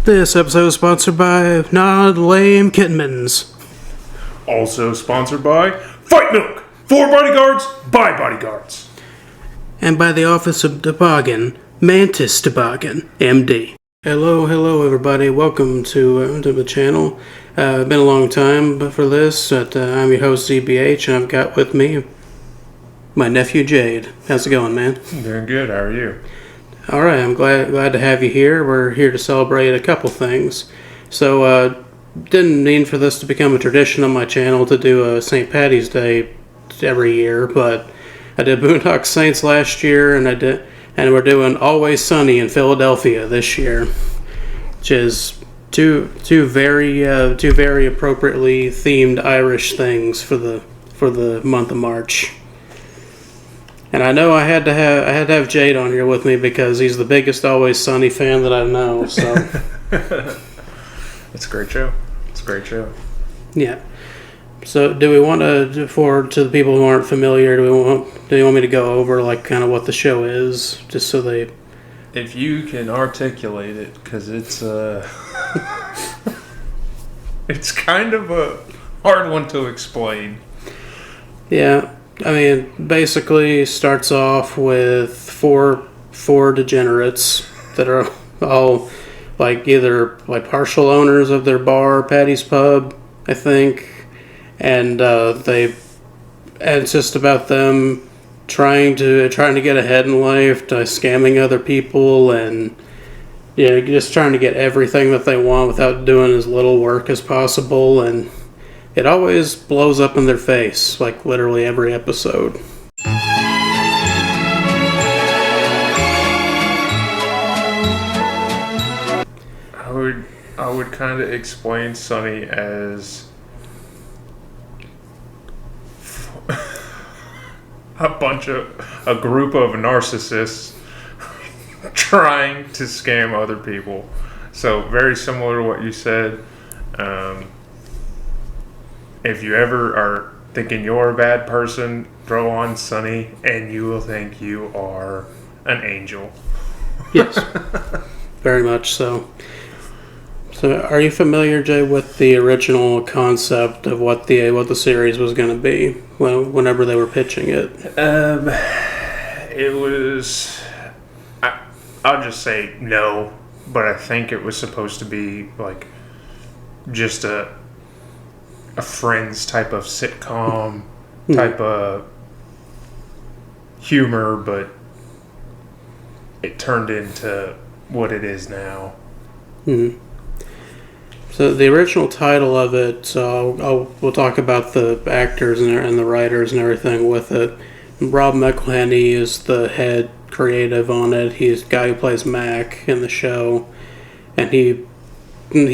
This episode is sponsored by Non-Lame Kitmans. Also sponsored by Fight Milk, for bodyguards, by bodyguards. And by the Office of Toboggan, Mantis Toboggan, MD. Hello everybody. Welcome to the channel. Been a long time for this, but I'm your host ZBH, and I've got with me my nephew Jade. How's it going, man? Doing good. How are you? All right, I'm glad to have you here. We're here to celebrate a couple things. So, didn't mean for this to become a tradition on my channel to do a St. Patty's Day every year, but I did Boondock Saints last year, and we're doing Always Sunny in Philadelphia this year, which is two very appropriately themed Irish things for the month of March. And I know I had to have Jade on here with me because he's the biggest Always Sunny fan that I know. So it's a great show. Yeah. So do we want to, to the people who aren't familiar, do you want me to go over like kind of what the show is, just so they? If you can articulate it, because it's it's kind of a hard one to explain. Yeah. I mean, basically starts off with four degenerates that are all like either like partial owners of their bar, Patty's Pub, I think, and it's just about them trying to get ahead in life by scamming other people and just trying to get everything that they want without doing as little work as possible, and it always blows up in their face, like literally every episode. I would kind of explain Sunny as a group of narcissists trying to scam other people. So very similar to what you said. If you ever are thinking you're a bad person, throw on Sunny and you will think you are an angel. Yes, very much so. So are you familiar, Jay, with the original concept of what the series was going to be whenever they were pitching it? It was... I'll just say no, but I think it was supposed to be like just a Friends type of sitcom type of humor, but it turned into what it is now. Mm-hmm. So the original title of it, we'll talk about the actors and the writers and everything with it. Rob McElhenney is the head creative on it. He's the guy who plays Mac in the show, and he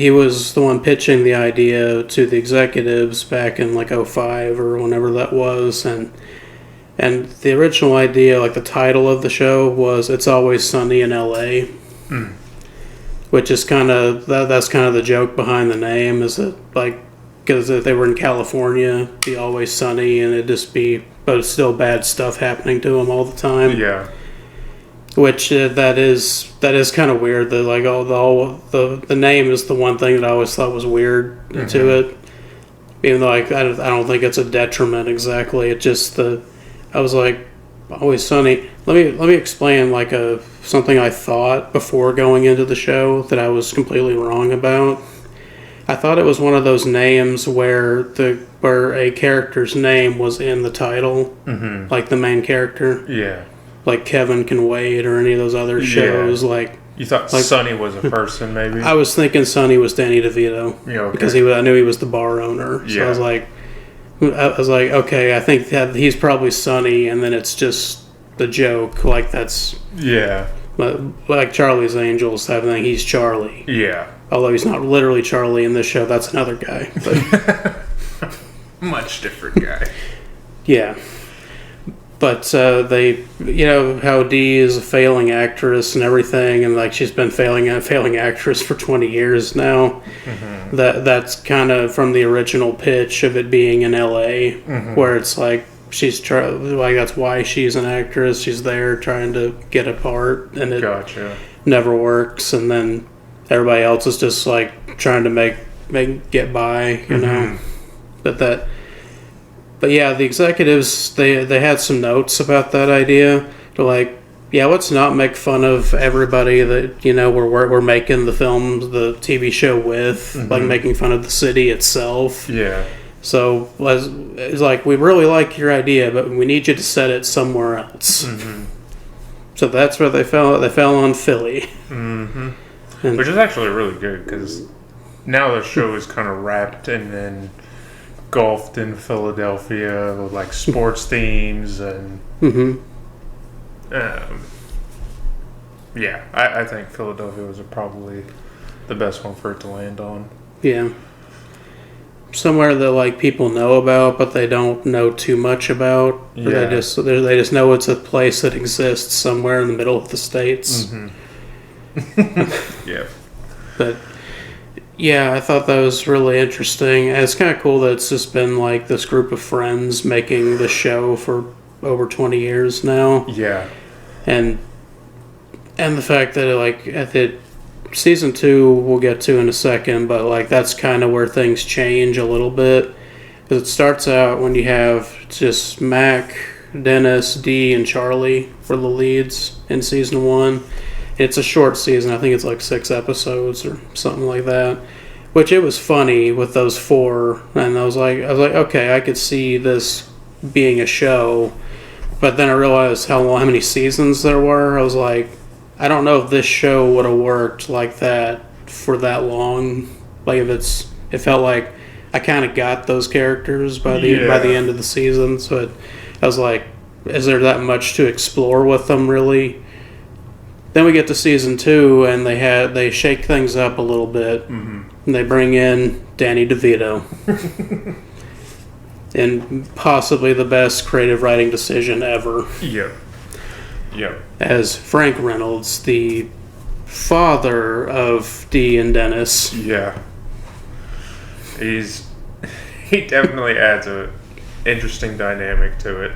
was the one pitching the idea to the executives back in like 2005 or whenever that was, and the original idea, like the title of the show, was It's Always Sunny in LA, which is that's kind of the joke behind the name, is that like because if they were in California, it'd be always sunny and it'd just be, but it's still bad stuff happening to them all the time. Yeah. Which that is kind of weird. That like the name is the one thing that I always thought was weird to it. Even though like I don't think it's a detriment exactly. It just I was like Always Sunny. Let me explain like something I thought before going into the show that I was completely wrong about. I thought it was one of those names where a character's name was in the title, like the main character. Yeah. Like Kevin Can Wait or any of those other shows. Yeah. Like you thought Sunny was a person, maybe? I was thinking Sunny was Danny DeVito. Yeah, okay. Because I knew he was the bar owner. So I was like, okay, I think that he's probably Sunny, and then it's just the joke. Like that's like Charlie's Angels. I think he's Charlie. Yeah. Although he's not literally Charlie in this show. That's another guy. But much different guy. Yeah. But they, how Dee is a failing actress and everything, and like she's been failing actress for 20 years now. Mm-hmm. That's kind of from the original pitch of it being in LA, where it's like that's why she's an actress. She's there trying to get a part, and it never works. And then everybody else is just like trying to make get by, you know. But yeah, the executives they had some notes about that idea. They're like, yeah, let's not make fun of everybody that, you know, we're making the film, the TV show with, like making fun of the city itself. Yeah. So it's like, we really like your idea, but we need you to set it somewhere else. So that's where they fell. They fell on Philly, Which is actually really good because now the show is kind of wrapped and then engulfed in Philadelphia with like sports themes and. Yeah, I think Philadelphia was probably the best one for it to land on. Yeah. Somewhere that like people know about, but they don't know too much about. Yeah. They just know it's a place that exists somewhere in the middle of the states. Yeah. But yeah, I thought that was really interesting. And it's kind of cool that it's just been like this group of friends making the show for over 20 years now. Yeah. And the fact that like at the season 2 we'll get to in a second, but like that's kind of where things change a little bit, because it starts out when you have just Mac, Dennis, Dee, and Charlie for the leads in season 1. It's a short season. I think it's like 6 episodes or something like that, which it was funny with those 4, and I was like okay, I could see this being a show. But then I realized how many seasons there were. I was like, I don't know if this show would have worked like that for that long. Like it felt like I kind of got those characters by the end of the season. So I was like, is there that much to explore with them really? Then we get to season 2 and they shake things up a little bit, and they bring in Danny DeVito. And possibly the best creative writing decision ever. Yep. As Frank Reynolds, the father of Dee and Dennis. Yeah. He definitely adds a interesting dynamic to it.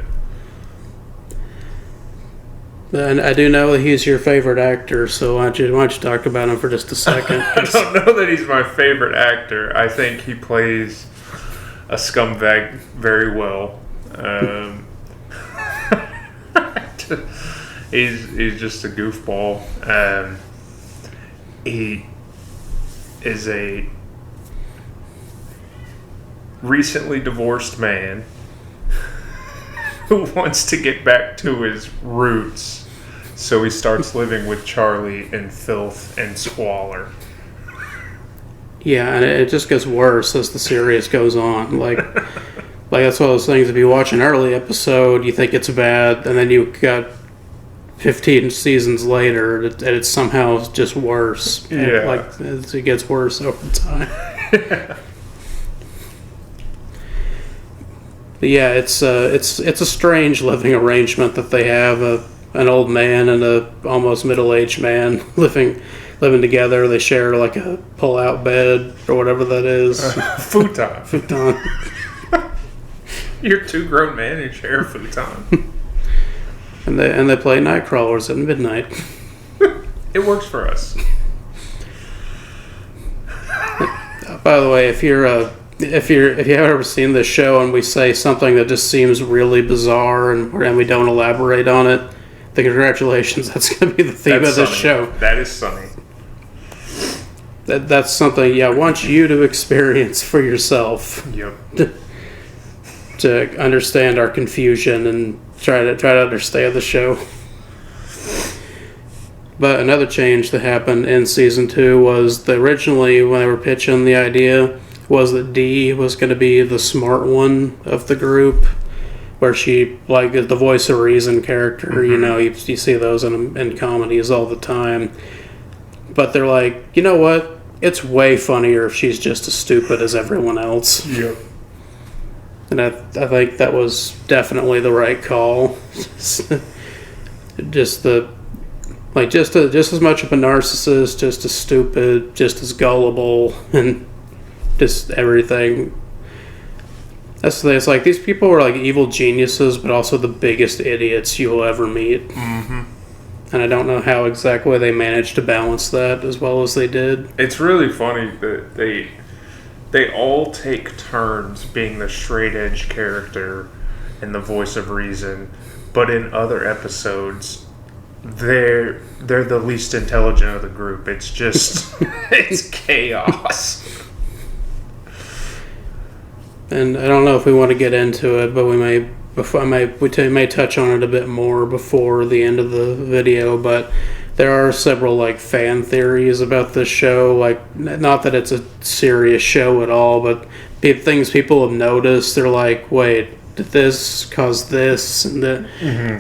And I do know that he's your favorite actor, so why don't you talk about him for just a second? I don't know that he's my favorite actor. I think he plays a scumbag very well. He's just a goofball. He is a recently divorced man who wants to get back to his roots, so he starts living with Charlie in filth and squalor. Yeah, and it just gets worse as the series goes on. Like that's one of those things, if you watch an early episode, you think it's bad, and then you got 15 seasons later, and it's somehow just worse. Yeah. Like, it gets worse over time. But yeah, it's a strange living arrangement that they have, an old man and a almost middle-aged man living together. They share like a pull-out bed or whatever that is. Futon. Futon. You're 2 grown men who share a futon. and they play night crawlers at midnight. It works for us. By the way, if you've ever seen this show and we say something that just seems really bizarre and we don't elaborate on it, then congratulations. That's going to be the theme of this show. That is sunny. That's something I want you to experience for yourself. Yep. To understand our confusion and try to understand the show. But another change that happened in season 2 was that originally when they were pitching the idea was that Dee was going to be the smart one of the group, where she like the voice of reason character. You know, you see those in comedies all the time. But they're like, you know what? It's way funnier if she's just as stupid as everyone else. Yep. And I think that was definitely the right call. just as much of a narcissist, just as stupid, just as gullible, and just everything. That's the thing. It's like these people are like evil geniuses, but also the biggest idiots you'll ever meet. and I don't know how exactly they managed to balance that as well as they did. It's really funny that they all take turns being the straight edge character and the voice of reason, but in other episodes, they're the least intelligent of the group. It's just it's chaos. And I don't know if we want to get into it, but we may touch on it a bit more before the end of the video. But there are several like fan theories about this show. Like, not that it's a serious show at all, but things people have noticed. They're like, wait, did this cause this? And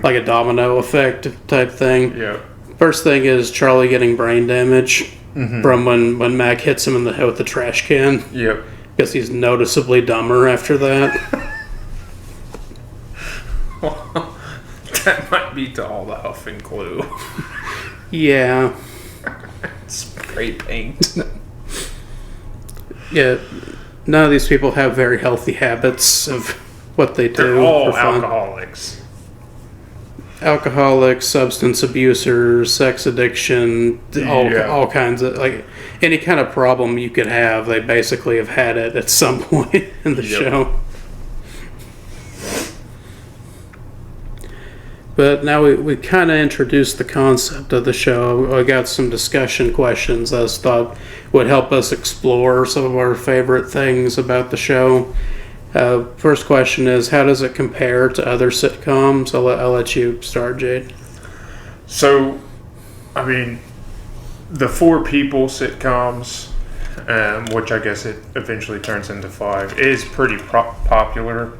like a domino effect type thing. Yeah. First thing is Charlie getting brain damage from when Mac hits him in the head with the trash can. Yep. Because he's noticeably dumber after that. Well, that might be to all the huff and glue. Yeah. Spray paint. Yeah. None of these people have very healthy habits of what they do. They're all for fun. alcoholics. Alcoholics, substance abusers, sex addiction, all kinds of, like, any kind of problem you could have, they basically have had it at some point in the show. But now we kind of introduced the concept of the show. I got some discussion questions I thought would help us explore some of our favorite things about the show. First question is, how does it compare to other sitcoms? I'll let you start, Jade. So, I mean, the 4 people sitcoms, which I guess it eventually turns into 5, is pretty popular.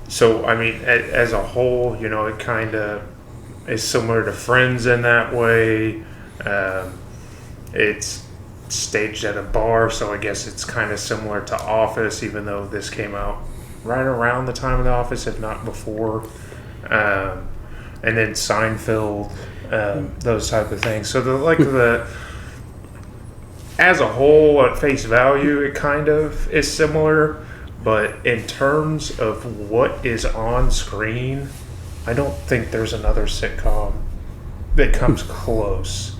So, I mean, as a whole, you know, it kind of is similar to Friends in that way. It's staged at a bar, so I guess it's kind of similar to Office, even though this came out right around the time of The Office, if not before. And then Seinfeld, those type of things. So as a whole, at face value, it kind of is similar, but in terms of what is on screen, I don't think there's another sitcom that comes close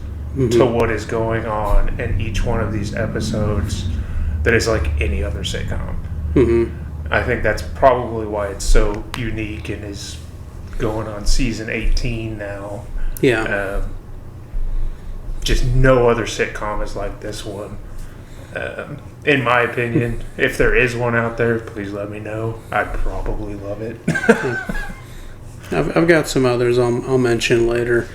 to what is going on in each one of these episodes that is like any other sitcom. I think that's probably why it's so unique and is going on season 18 now. Yeah. Just no other sitcom is like this one. In my opinion, if there is one out there, please let me know. I'd probably love it. I've got some others I'll mention later.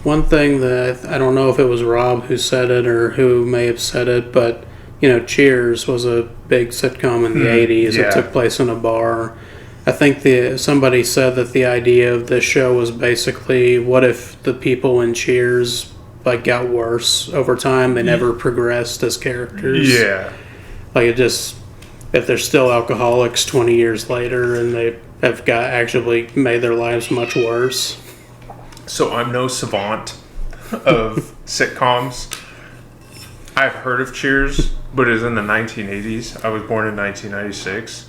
One thing that I don't know if it was Rob who said it or who may have said it, but, you know, Cheers was a big sitcom in the 80s. Yeah. It took place in a bar. I think somebody said that the idea of this show was basically, what if the people in Cheers like got worse over time? They never progressed as characters. Yeah. Like, it just, if they're still alcoholics 20 years later and they have actually made their lives much worse. So I'm no savant of sitcoms. I've heard of Cheers, but it's in the 1980s. I was born in 1996.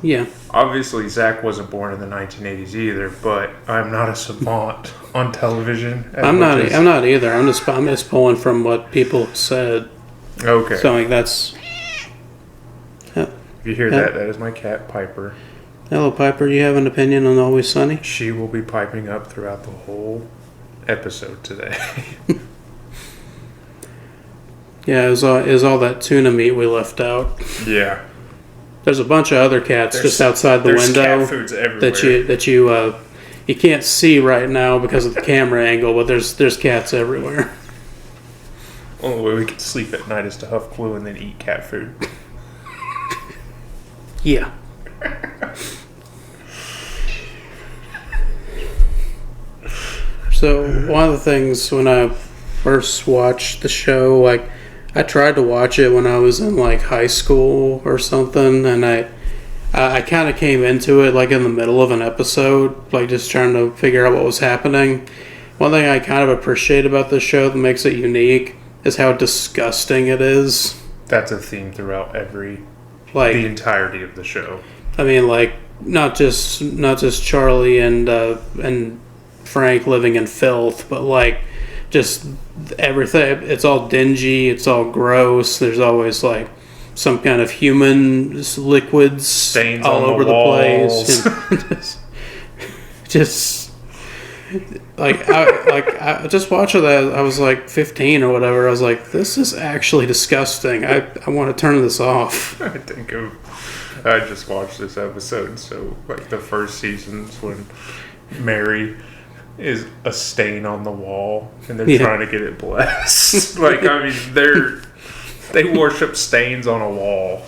Yeah. Obviously, Zach wasn't born in the 1980s either, but I'm not a savant on television. I'm not either. I'm just pulling from what people have said. Okay. So like that's. If you hear that is my cat Piper. Hello, Piper. You have an opinion on Always Sunny? She will be piping up throughout the whole episode today. Yeah, it was all that tuna meat we left out. Yeah. There's a bunch of other cats just outside the window cat foods everywhere. that you can't see right now because of the camera angle, but there's cats everywhere. Only way we can sleep at night is to huff glue and then eat cat food. Yeah. So one of the things when I first watched the show, like, I tried to watch it when I was in like high school or something, and I kind of came into it like in the middle of an episode, like just trying to figure out what was happening. One thing I kind of appreciate about this show that makes it unique is how disgusting it is. That's a theme throughout the entirety of the show. I mean, like, not just Charlie and Frank living in filth, but like just everything. It's all dingy. It's all gross. There's always like some kind of human liquids Stains all on over the the walls. place. just I just watching that. I was like 15 or whatever. I was like, this is actually disgusting. I want to turn this off. I just watched this episode, so like the first season's when Mary is a stain on the wall and they're trying to get it blessed. Like, I mean, they worship stains on a wall.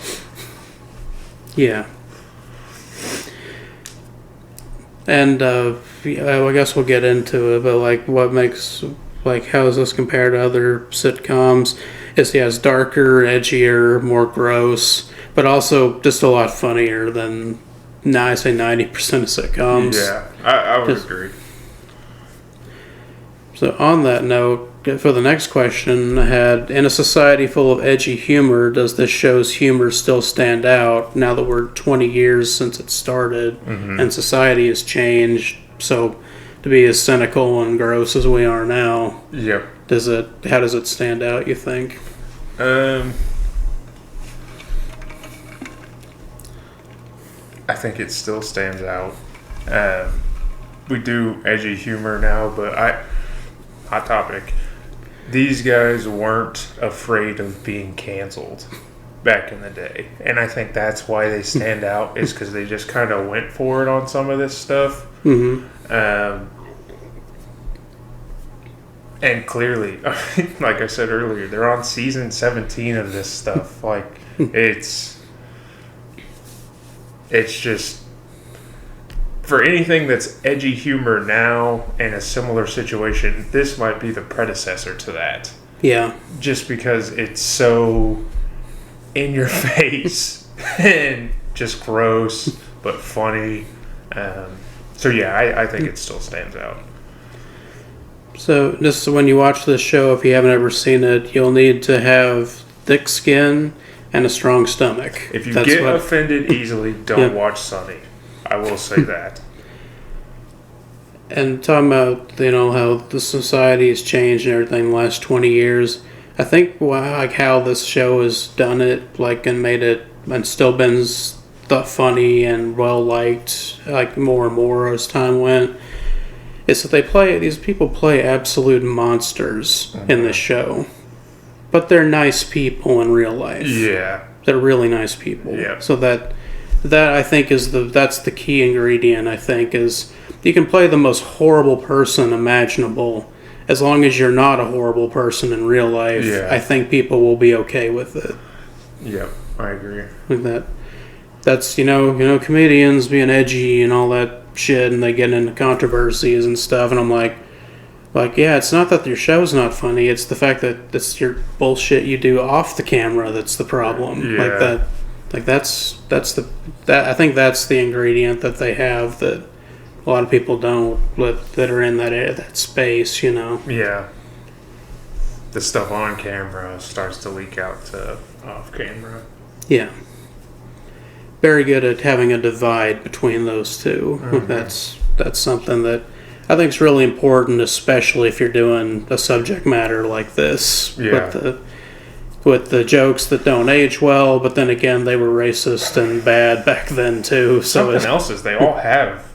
Yeah. And I guess we'll get into it, but like what makes, like, how is this compared to other sitcoms? It's darker, edgier, more gross, but also just a lot funnier than, I say 90% of sitcoms. Yeah, I would agree. So on that note, for the next question, I had, in a society full of edgy humor, does this show's humor still stand out now that we're 20 years since it started and society has changed? So to be as cynical and gross as we are now, yep. How does it stand out, you think? I think it still stands out. We do edgy humor now, but hot topic. These guys weren't afraid of being canceled back in the day. And I think that's why they stand out, is because they just kind of went for it on some of this stuff. And clearly, like I said earlier, they're on season 17 of this stuff. Like, it's just, for anything that's edgy humor now in a similar situation, this might be the predecessor to that. Yeah. Just because it's so in your face and just gross, but funny. So yeah, I think it still stands out. So just when you watch this show, if you haven't ever seen it, you'll need to have thick skin and a strong stomach. If you get offended easily, don't watch Sunny. I will say that. And talking about, how the society has changed and everything in the last 20 years, I think like how this show has done it, like, and made it, and still been funny and well liked, like, more and more as time went, is that these people play absolute monsters in this show. But they're nice people in real life. Yeah. They're really nice people. Yeah. So that I think that's the key ingredient, I think, is you can play the most horrible person imaginable. As long as you're not a horrible person in real life, I think people will be okay with it. Yep, I agree. Like that. That's, comedians being edgy and all that shit, and they get into controversies and stuff, and I'm like, yeah, it's not that your show's not funny, it's the fact that it's your bullshit you do off the camera that's the problem. Yeah. Like that. Like I think that's the ingredient that they have that a lot of people don't, that are in that space, Yeah. The stuff on camera starts to leak out to off camera. Yeah. Very good at having a divide between those two. That's something that I think is really important, especially if you're doing a subject matter like this. Yeah. With the jokes that don't age well, but then again, they were racist and bad back then too. So something else is they all have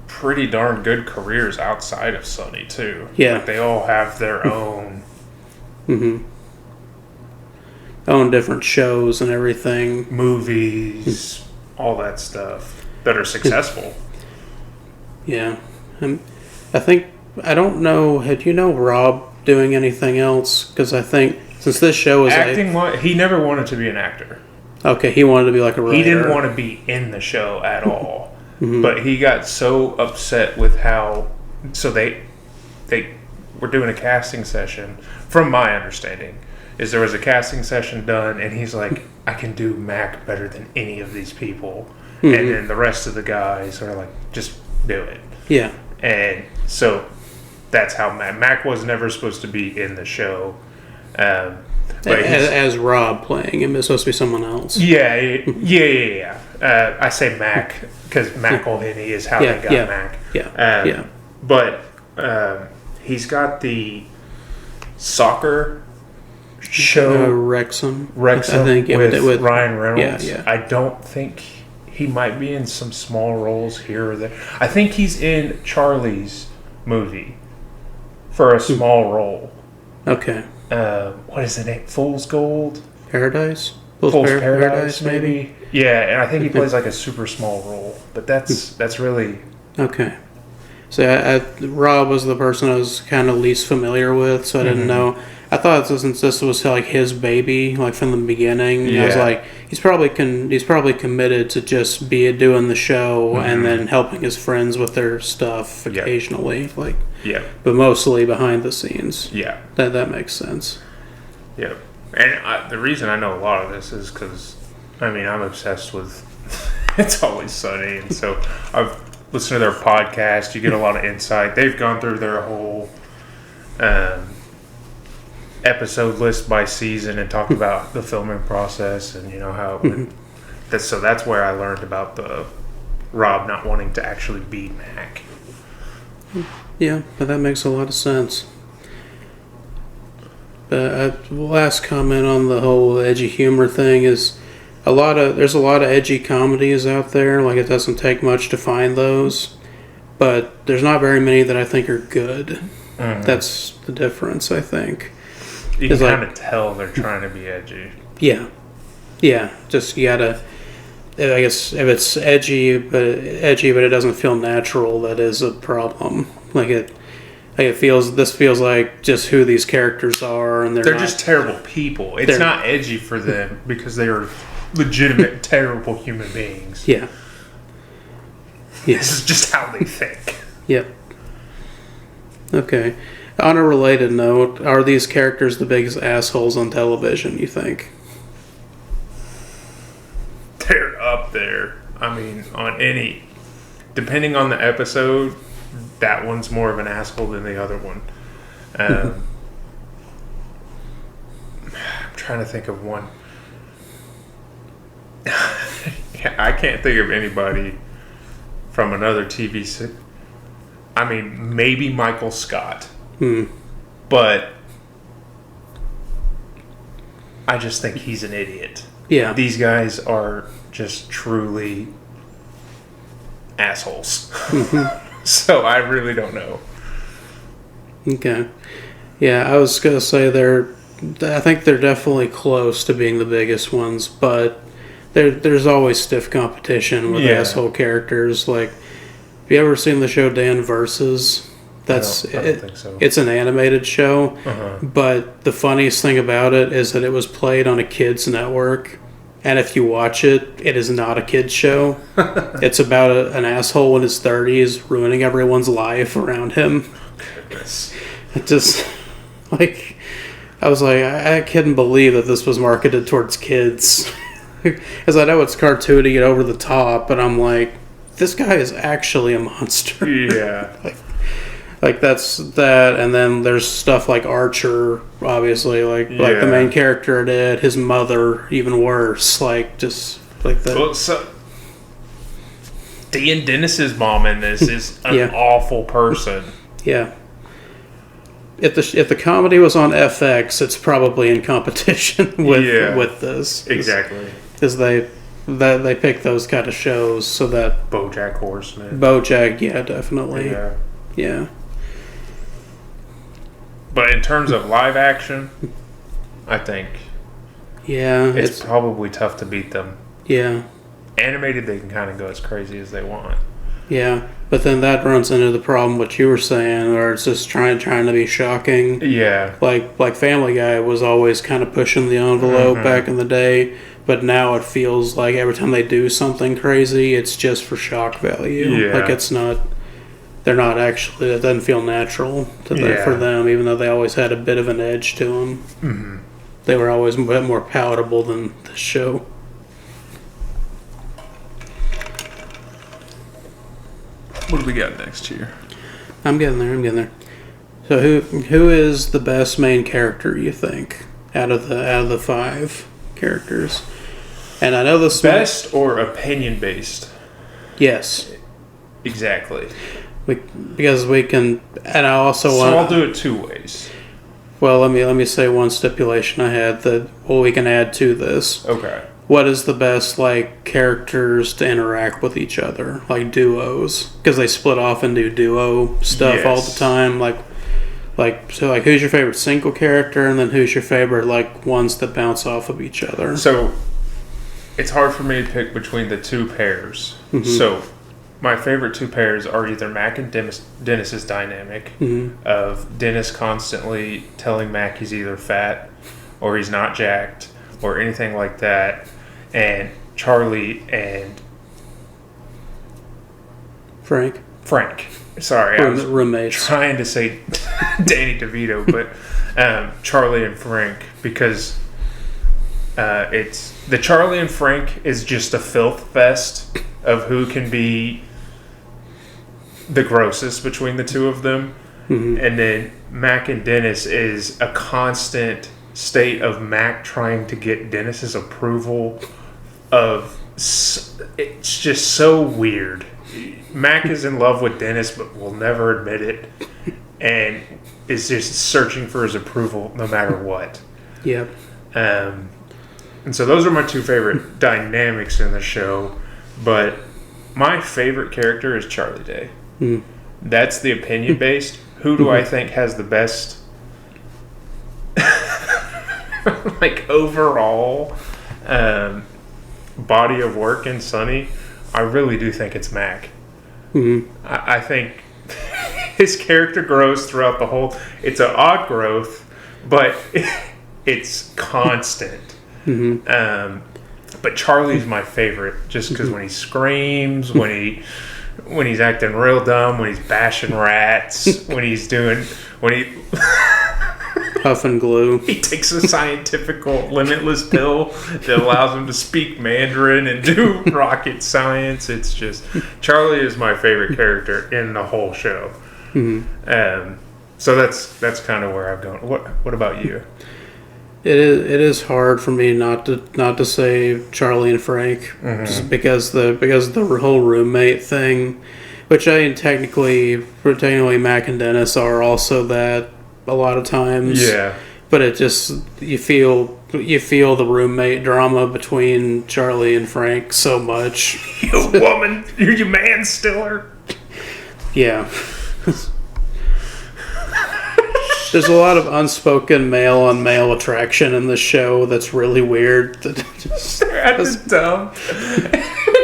pretty darn good careers outside of Sunny too. Yeah. Like, they all have their own own different shows and everything. Movies, all that stuff that are successful. Yeah. I think, I don't know, had you know Rob doing anything else? Because I think, since this show is acting, he never wanted to be an actor. Okay, he wanted to be like a writer. He didn't want to be in the show at all. But he got so upset with how, so they were doing a casting session, from my understanding, is there was a casting session done, and he's like, I can do Mac better than any of these people. And then the rest of the guys are like, just do it. Yeah. And so that's how Mac was never supposed to be in the show. But as Rob playing him, it's supposed to be someone else. Yeah. I say Mac because McElhenney is how they got Mac. Yeah. But he's got the soccer show Wrexham. I think with Ryan Reynolds. Yeah. I don't think he might be in some small roles here or there. I think he's in Charlie's movie for a small role. Okay. What is the name? Fool's Gold? Paradise? Fool's Paradise, maybe? Yeah, and I think he plays like a super small role. But that's really... Okay. So Rob was the person I was kind of least familiar with, so I didn't know. I thought since this was like his baby, like from the beginning, I was like, he's probably committed to just be doing the show and then helping his friends with their stuff occasionally, but mostly behind the scenes. Yeah, that makes sense. Yeah, and the reason I know a lot of this is because I'm obsessed with It's Always Sunny, and so I've listened to their podcast. You get a lot of insight. They've gone through their whole episode list by season and talked about the filming process and how it would, that's where I learned about the Rob not wanting to actually be Mac. Yeah, but that makes a lot of sense. Last comment on the whole edgy humor thing is there's a lot of edgy comedies out there. Like, it doesn't take much to find those, but there's not very many that I think are good. That's the difference, I think. You can kind of tell they're trying to be edgy. Yeah. Just you gotta. I guess if it's edgy, but it doesn't feel natural, that is a problem. This feels like just who these characters are, and they're just terrible people. It's not edgy for them because they are legitimate terrible human beings. Yeah. This is just how they think. Yep. Okay. On a related note, are these characters the biggest assholes on television, you think? They're up there. Depending on the episode, that one's more of an asshole than the other one. I'm trying to think of one. I can't think of anybody from another TV set. Maybe Michael Scott. But I just think he's an idiot. Yeah. These guys are just truly assholes. So I really don't know. Okay. Yeah, I was going to say I think they're definitely close to being the biggest ones, but there's always stiff competition with asshole characters. Like, have you ever seen the show Dan Versus? I don't think so. It's an animated show, but the funniest thing about it is that it was played on a kids' network, and if you watch it, it is not a kids' show. It's about an asshole in his 30s ruining everyone's life around him. Goodness. It just, I was like, I couldn't believe that this was marketed towards kids. Because I know it's cartoony and over the top, but I'm like, this guy is actually a monster. Yeah. Like that's that, and then there's stuff like Archer, obviously, like the main character did, his mother, even worse, just like that. Well, so Dean Dennis's mom in this is an awful person. Yeah. If the comedy was on FX, it's probably in competition with this. Exactly. Because they pick those kind of shows so that BoJack Horseman. BoJack, yeah, definitely. Yeah. But in terms of live action, I think it's probably tough to beat them. Yeah. Animated, they can kind of go as crazy as they want. Yeah, but then that runs into the problem what you were saying, where it's just trying to be shocking. Yeah. Like Family Guy was always kind of pushing the envelope back in the day, but now it feels like every time they do something crazy, it's just for shock value. Yeah. Like they're not actually, it doesn't feel natural for them, even though they always had a bit of an edge to them. Mm-hmm. They were always a bit more palatable than the show. What do we got next here? I'm getting there. So who is the best main character, you think, out of the 5 characters? And I know the best or opinion based. Yes. Exactly. Because we can, and I also So want. I'll do it two ways. Well, let me say one stipulation I had that we can add to this. Okay. What is the best characters to interact with each other, like duos? Because they split off and do duo stuff all the time. So who's your favorite single character, and then who's your favorite ones that bounce off of each other? So it's hard for me to pick between the two pairs. Mm-hmm. So my favorite two pairs are either Mac and Dennis's dynamic of Dennis constantly telling Mac he's either fat or he's not jacked or anything like that, and Charlie and Frank. Sorry, I was roommates. trying to say Danny DeVito, but Charlie and Frank, because it's the Charlie and Frank is just a filth fest of who can be the grossest between the two of them, and then Mac and Dennis is a constant state of Mac trying to get Dennis's approval of. It's just so weird. Mac is in love with Dennis but will never admit it, and is just searching for his approval no matter what. Yep. And so those are my two favorite dynamics in the show, but my favorite character is Charlie Day. That's the opinion based. Who do I think has the best overall body of work in Sunny? I really do think it's Mac. I think his character grows throughout the whole. It's an odd growth, but it's constant. But Charlie's my favorite, just because when he screams, when he's acting real dumb, when he's bashing rats, when he Puff and glue. He takes a scientific limitless pill that allows him to speak Mandarin and do rocket science. It's just Charlie is my favorite character in the whole show. So that's kind of where I've gone. What about you? It is hard for me not to say Charlie and Frank, just because the whole roommate thing, which I mean, technically Mac and Dennis are also that a lot of times. Yeah. But it just you feel the roommate drama between Charlie and Frank so much. You woman, you man stiller. Yeah. There's a lot of unspoken male on male attraction in the show that's really weird. They're at the dump.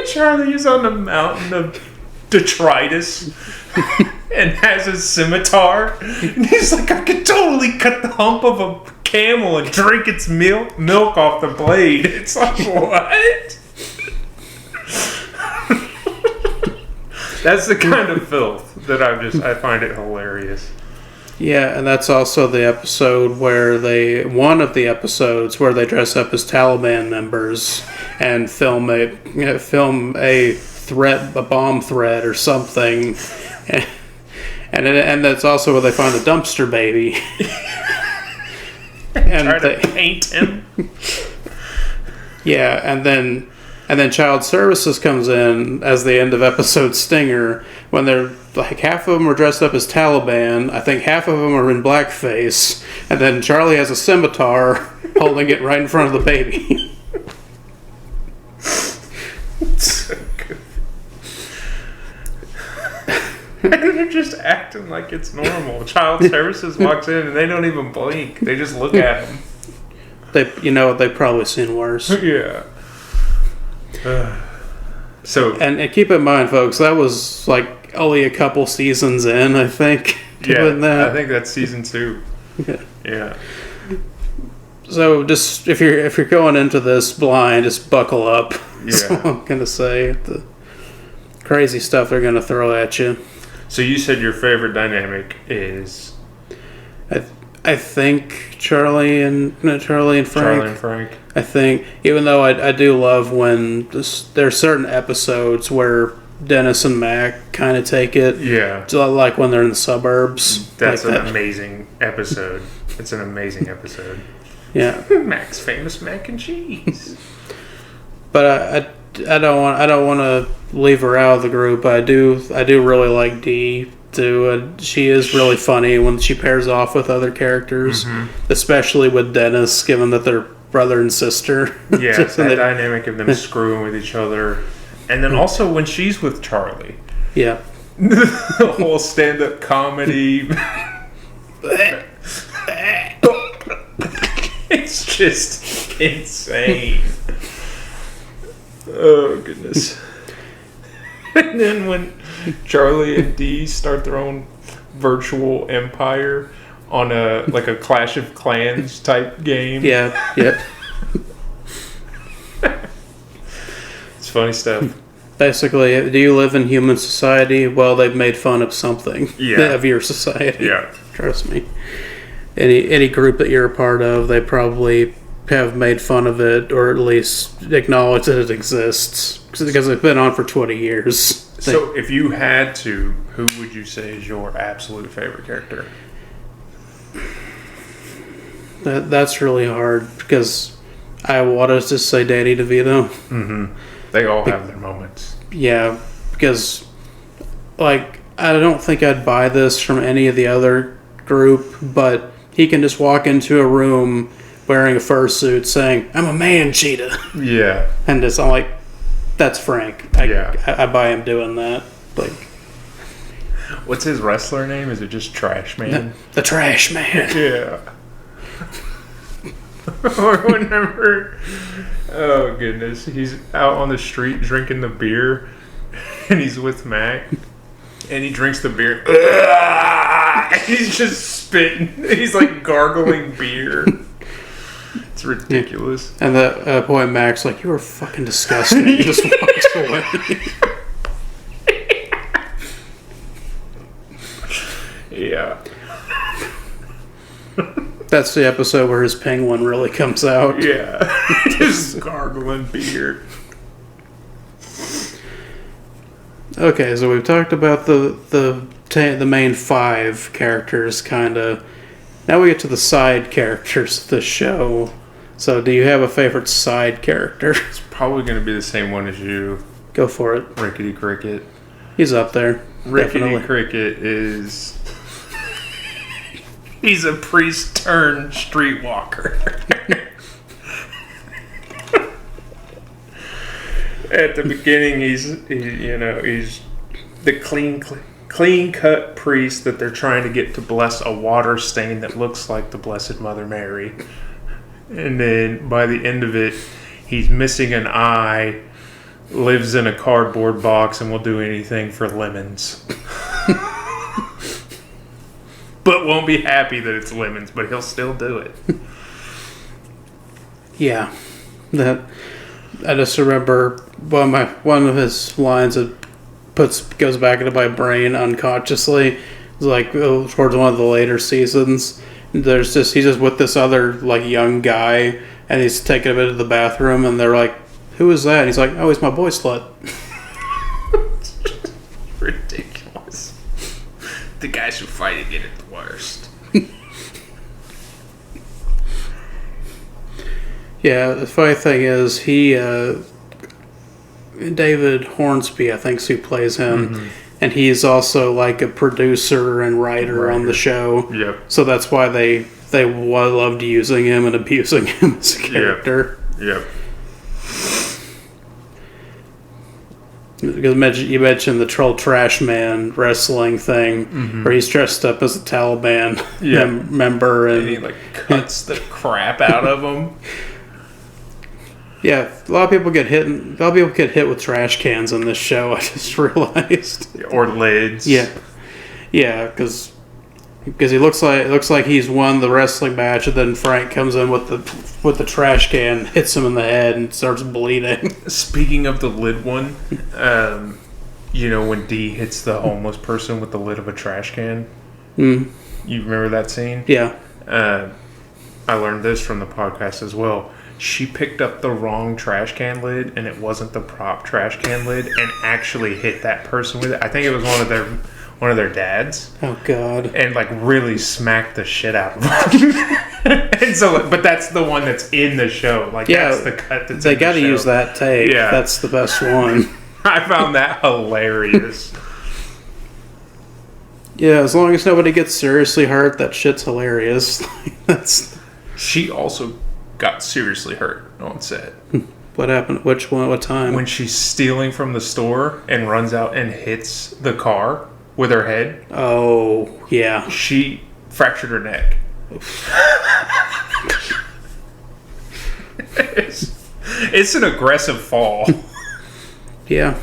Charlie is on the mountain of detritus and has a scimitar. And he's like, I could totally cut the hump of a camel and drink its milk off the blade. It's like, what? That's the kind of filth that I find it hilarious. Yeah, and that's also the episode where one of the episodes where they dress up as Taliban members and film a bomb threat or something, and that's also where they find the dumpster baby. And try to paint him. Yeah, and then Child Services comes in as the end of episode stinger when they're like half of them are dressed up as Taliban. I think half of them are in blackface, and then Charlie has a scimitar holding it right in front of the baby. So good. And they're just acting like it's normal. Child Services walks in and they don't even blink. They just look at him. They've probably seen worse. Yeah. So and keep in mind, folks, that was like only a couple seasons in, I think. I think that's season 2. Yeah. So just if you're going into this blind, just buckle up. Yeah. That's what I'm gonna say. The crazy stuff they're gonna throw at you. So you said your favorite dynamic is I think Charlie and Frank. Charlie and Frank. I think, even though I do love when there's certain episodes where Dennis and Mac kind of take it. Yeah. Like when they're in the suburbs. That's like an amazing episode. It's an amazing episode. Yeah. Mac's famous mac and cheese. But I don't want to leave her out of the group. I do really like Dee too. She is really funny when she pairs off with other characters, especially with Dennis, given that they're brother and sister. Yeah, that dynamic of them screwing with each other, and then also when she's with Charlie. Yeah, the whole stand-up comedy. It's just insane. Oh goodness. And then when Charlie and Dee start their own virtual empire on a Clash of Clans type game. Yeah, yep. It's funny stuff. Basically, do you live in human society? Well, they've made fun of something of your society. Yeah. Trust me. Any group that you're a part of, they probably have made fun of it, or at least acknowledge that it exists, because it's been on for 20 years. So if you had to, who would you say is your absolute favorite character? That's really hard, because I want to just say Danny DeVito. Mm-hmm. They all have their moments. Yeah, because I don't think I'd buy this from any of the other group, but he can just walk into a room wearing a fursuit saying, "I'm a man, cheetah." Yeah. And I'm like, that's Frank. I buy him doing that. Like, what's his wrestler name? Is it just Trash Man? The Trash Man. Yeah. Or whenever, oh goodness, he's out on the street drinking the beer, and he's with Mac, and he drinks the beer, and he's just spitting. He's like gargling beer. It's ridiculous. And at that point, Mac's like, "You are fucking disgusting." He just walks away. Yeah. That's the episode where his penguin really comes out. Yeah. Just gargling beer. Okay, so we've talked about the main 5 characters, kind of. Now we get to the side characters of the show. So do you have a favorite side character? It's probably going to be the same one as you. Go for it. Rickety Cricket. He's up there. Rickety Definitely. Cricket is... He's a priest turned streetwalker. At the beginning, he's the clean cut priest that they're trying to get to bless a water stain that looks like the Blessed Mother Mary. And then by the end of it, he's missing an eye, lives in a cardboard box, and will do anything for lemons. But won't be happy that it's lemons, but he'll still do it. Yeah. That I just remember one of his lines that goes back into my brain unconsciously. It's like towards one of the later seasons. He's just with this other young guy, and he's taking him into the bathroom, and they're like, "Who is that?" And he's like, "Oh, he's my boy slut." It's just ridiculous. The guys who fight it get it the worst. Yeah, the funny thing is, David Hornsby, I think, is who plays him, and he's also a producer and writer on the show. Yep. So that's why they loved using him and abusing him as a character. Yep. Because you mentioned the Troll Trash Man wrestling thing, where he's dressed up as a Taliban member, and he cuts the crap out of him. Yeah, a lot of people get hit. A lot of people get hit with trash cans on this show. I just realized, or lids. Yeah, because he looks like he's won the wrestling match, and then Frank comes in with the trash can, hits him in the head, and starts bleeding. Speaking of the lid one, when Dee hits the homeless person with the lid of a trash can. You remember that scene? Yeah. I learned this from the podcast as well. She picked up the wrong trash can lid, and it wasn't the prop trash can lid, and actually hit that person with it. I think it was one of their dads. Oh God! And like really smacked the shit out of him. And so, but that's the one that's in the show. Like that's the cut that's. They got to use that take. Yeah, that's the best one. I found that hilarious. Yeah, as long as nobody gets seriously hurt, that shit's hilarious. She also got seriously hurt on set. What happened? Which one? What time? When she's stealing from the store and runs out and hits the car with her head. Oh, yeah. She fractured her neck. It's an aggressive fall. Yeah.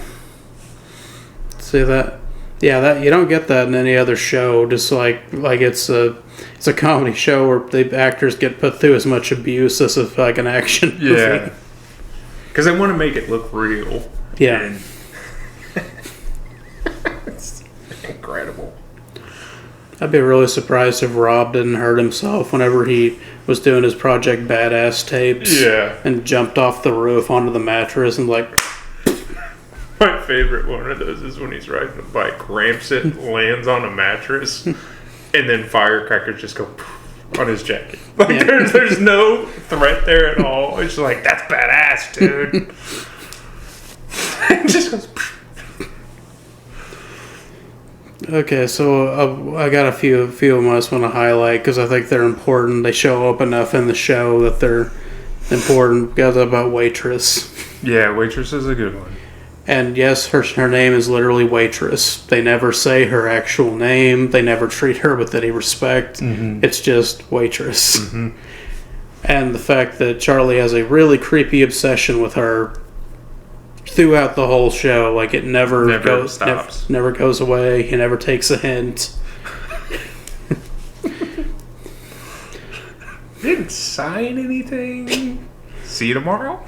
See that? Yeah, that you don't get that in any other show. Just like it's a comedy show where the actors get put through as much abuse as if like an action movie. Yeah. Because they want to make it look real. Yeah. And it's incredible. I'd be really surprised if Rob didn't hurt himself whenever he was doing his Project Badass tapes. Yeah. And jumped off the roof onto the mattress and like... My favorite one of those is when he's riding a bike, ramps it, lands on a mattress, and then firecrackers just go on his jacket. Like there's no threat there at all. It's just like, that's badass, dude. It just goes. Okay, so I got a few of them I just want to highlight because I think they're important. They show up enough in the show that they're important. Got about Waitress. Yeah, Waitress is a good one. And yes, her name is literally Waitress. They never say her actual name. They never treat her with any respect. Mm-hmm. It's just Waitress. Mm-hmm. And the fact that Charlie has a really creepy obsession with her throughout the whole show. Like, it never stops. Never goes away. He never takes a hint. Didn't sign anything. See you tomorrow?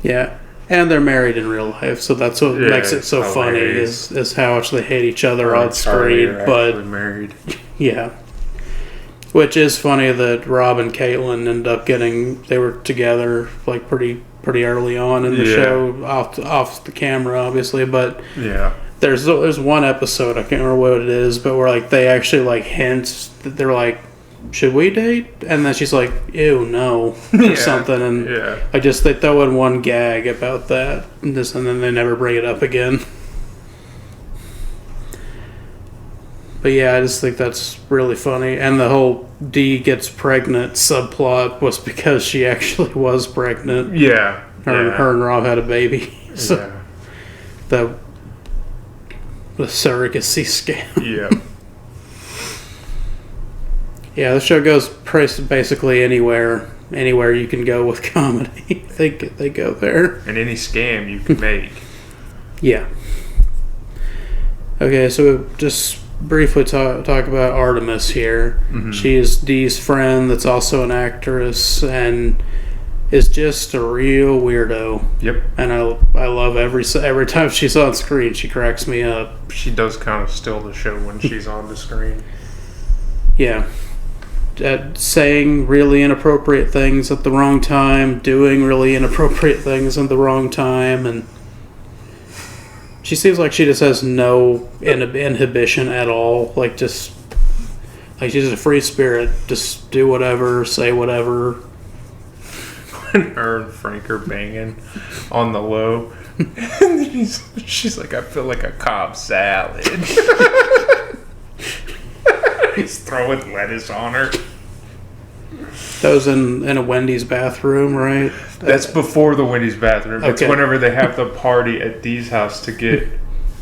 Yeah, and they're married in real life, so that's what makes it so funny is how much they hate each other on screen. But married, yeah, which is funny that Rob and Caitlin end up they were together like pretty early on in the show, off the camera, obviously. But yeah, there's one episode, I can't remember what it is, but where like they actually like hint that they're like, should we date? And then she's like, ew, no, or something. And they throw in one gag about that, and then they never bring it up again. But yeah, I just think that's really funny. And the whole Dee gets pregnant subplot was because she actually was pregnant. Yeah. Her and Rob had a baby. So the surrogacy scam. Yeah. Yeah, the show goes basically anywhere you can go with comedy. They go there. And any scam you can make. Yeah. Okay, so we'll just briefly talk about Artemis here. Mm-hmm. She is Dee's friend that's also an actress and is just a real weirdo. Yep. And I love every time she's on screen, she cracks me up. She does kind of steal the show when she's on the screen. Yeah. Saying really inappropriate things at the wrong time, doing really inappropriate things at the wrong time, and she seems like she just has no inhibition at all. Like she's a free spirit. Just do whatever, say whatever. When her and Frank are banging on the low, and she's like, I feel like a Cobb salad. He's throwing lettuce on her. That was in a Wendy's bathroom, right? That's before the Wendy's bathroom. Okay. It's whenever they have the party at Dee's house to get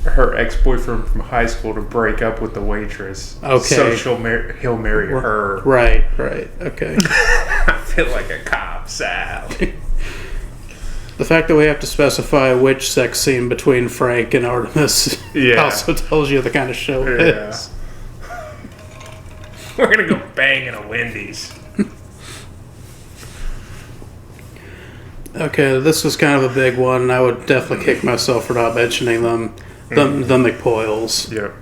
her ex-boyfriend from high school to break up with the waitress. Okay. So he'll marry her. Right. Okay. I feel like a Cobb salad. The fact that we have to specify which sex scene between Frank and Artemis also tells you the kind of show it is. We're going to go bang in a Wendy's. Okay, this was kind of a big one, and I would definitely kick myself for not mentioning them. The McPoyles. Yep.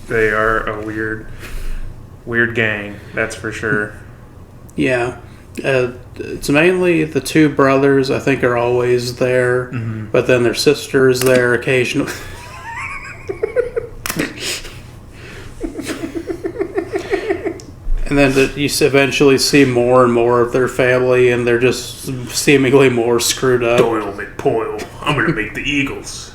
They are a weird gang, that's for sure. Yeah. It's mainly the two brothers, I think, are always there, but then their sister is there occasionally. And then you eventually see more and more of their family, and they're just seemingly more screwed up. Doyle McPoyle, I'm going to make the Eagles.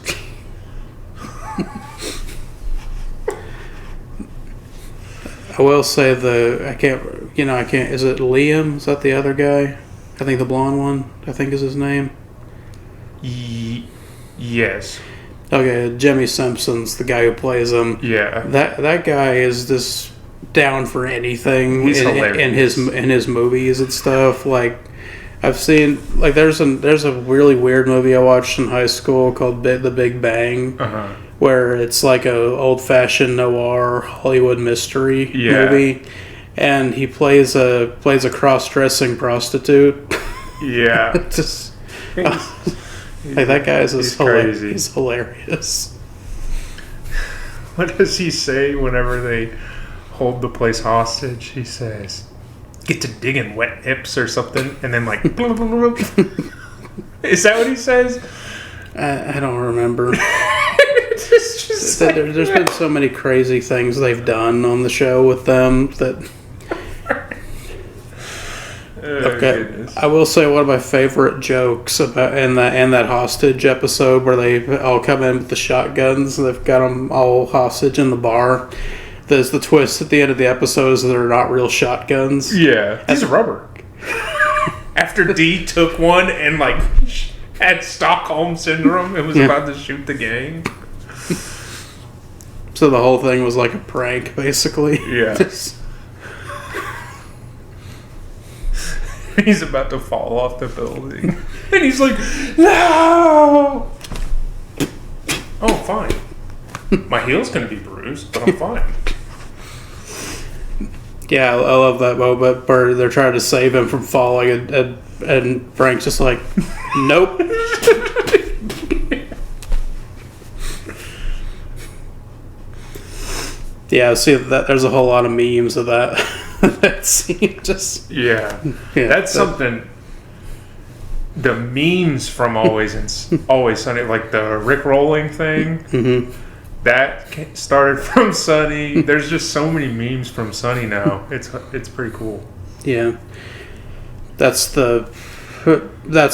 I will say I can't, is it Liam? Is that the other guy? I think the blonde one, I think is his name. Yes. Okay, Jimmy Simpson's the guy who plays him. Yeah. That guy is just down for anything in his movies and stuff. Like, I've seen, like, there's a really weird movie I watched in high school called The Big Bang, where it's like a old fashioned noir Hollywood mystery movie, and he plays a cross dressing prostitute. Yeah, just like that guy is crazy. He's hilarious. What does he say whenever they hold the place hostage? He says, "Get to digging, wet hips," or something, and then like, blah, blah, blah, blah. Is that what he says? I don't remember. Just there's been so many crazy things they've done on the show with them that. Okay, goodness. I will say one of my favorite jokes about in that hostage episode where they all come in with the shotguns and they've got them all hostage in the bar. There's the twist at the end of the episode is that they're not real shotguns. Yeah, these are rubber. After D took one and like had Stockholm syndrome and was about to shoot the gang. So the whole thing was like a prank, basically. Yeah. He's about to fall off the building. And he's like, no! Oh, fine. My heel's going to be bruised, but I'm fine. Yeah, I love that moment where they're trying to save him from falling, and Frank's just like, nope. Yeah, see, there's a whole lot of memes of that. That scene just... Yeah. That's something... The memes from Always Sunny, like the Rick Rolling thing, that started from Sunny. There's just so many memes from Sunny now. It's pretty cool. Yeah. That's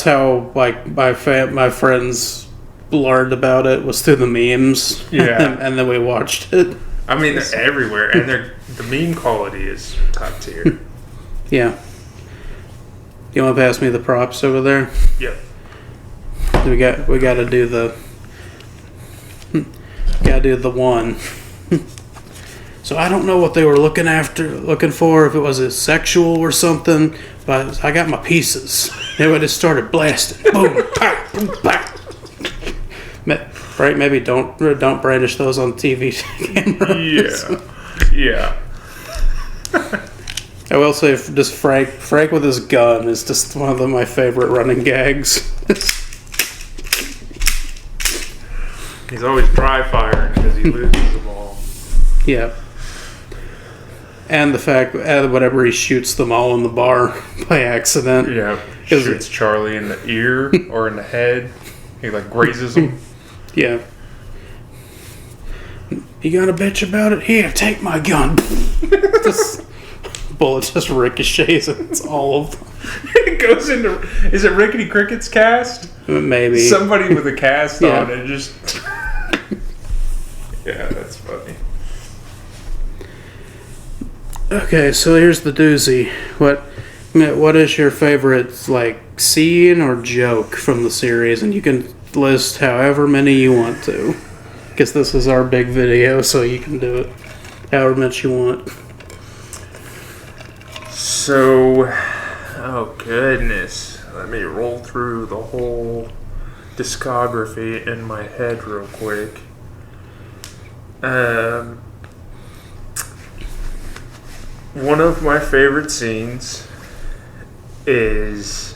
how, like, my friends learned about it was through the memes. Yeah. And then we watched it. I mean, they're everywhere, and the meme quality is top tier. Yeah. You want to pass me the props over there? Yep. We got to do the one. So I don't know what they were looking for, if it was a sexual or something, but I got my pieces. Then we just started blasting. Boom, pop, boom, pop. Right? Maybe don't brandish those on TV cameras. Yeah. I will say, just Frank with his gun is just one of my favorite running gags. He's always dry firing because he loses them all. Yeah. And the fact that whenever he shoots them all in the bar by accident. Yeah. Shoots Charlie in the ear or in the head. He like grazes him. Yeah. You got a bitch about it? Here, take my gun. Bullet just ricochets and it's all of them. It goes into... Is it Rickety Cricket's cast? Maybe. Somebody with a cast on it just... Yeah, that's funny. Okay, so here's the doozy. What is your favorite, like, scene or joke from the series? And you can list however many you want to. Because this is our big video, so you can do it however much you want. So, oh goodness. Let me roll through the whole discography in my head real quick. One of my favorite scenes is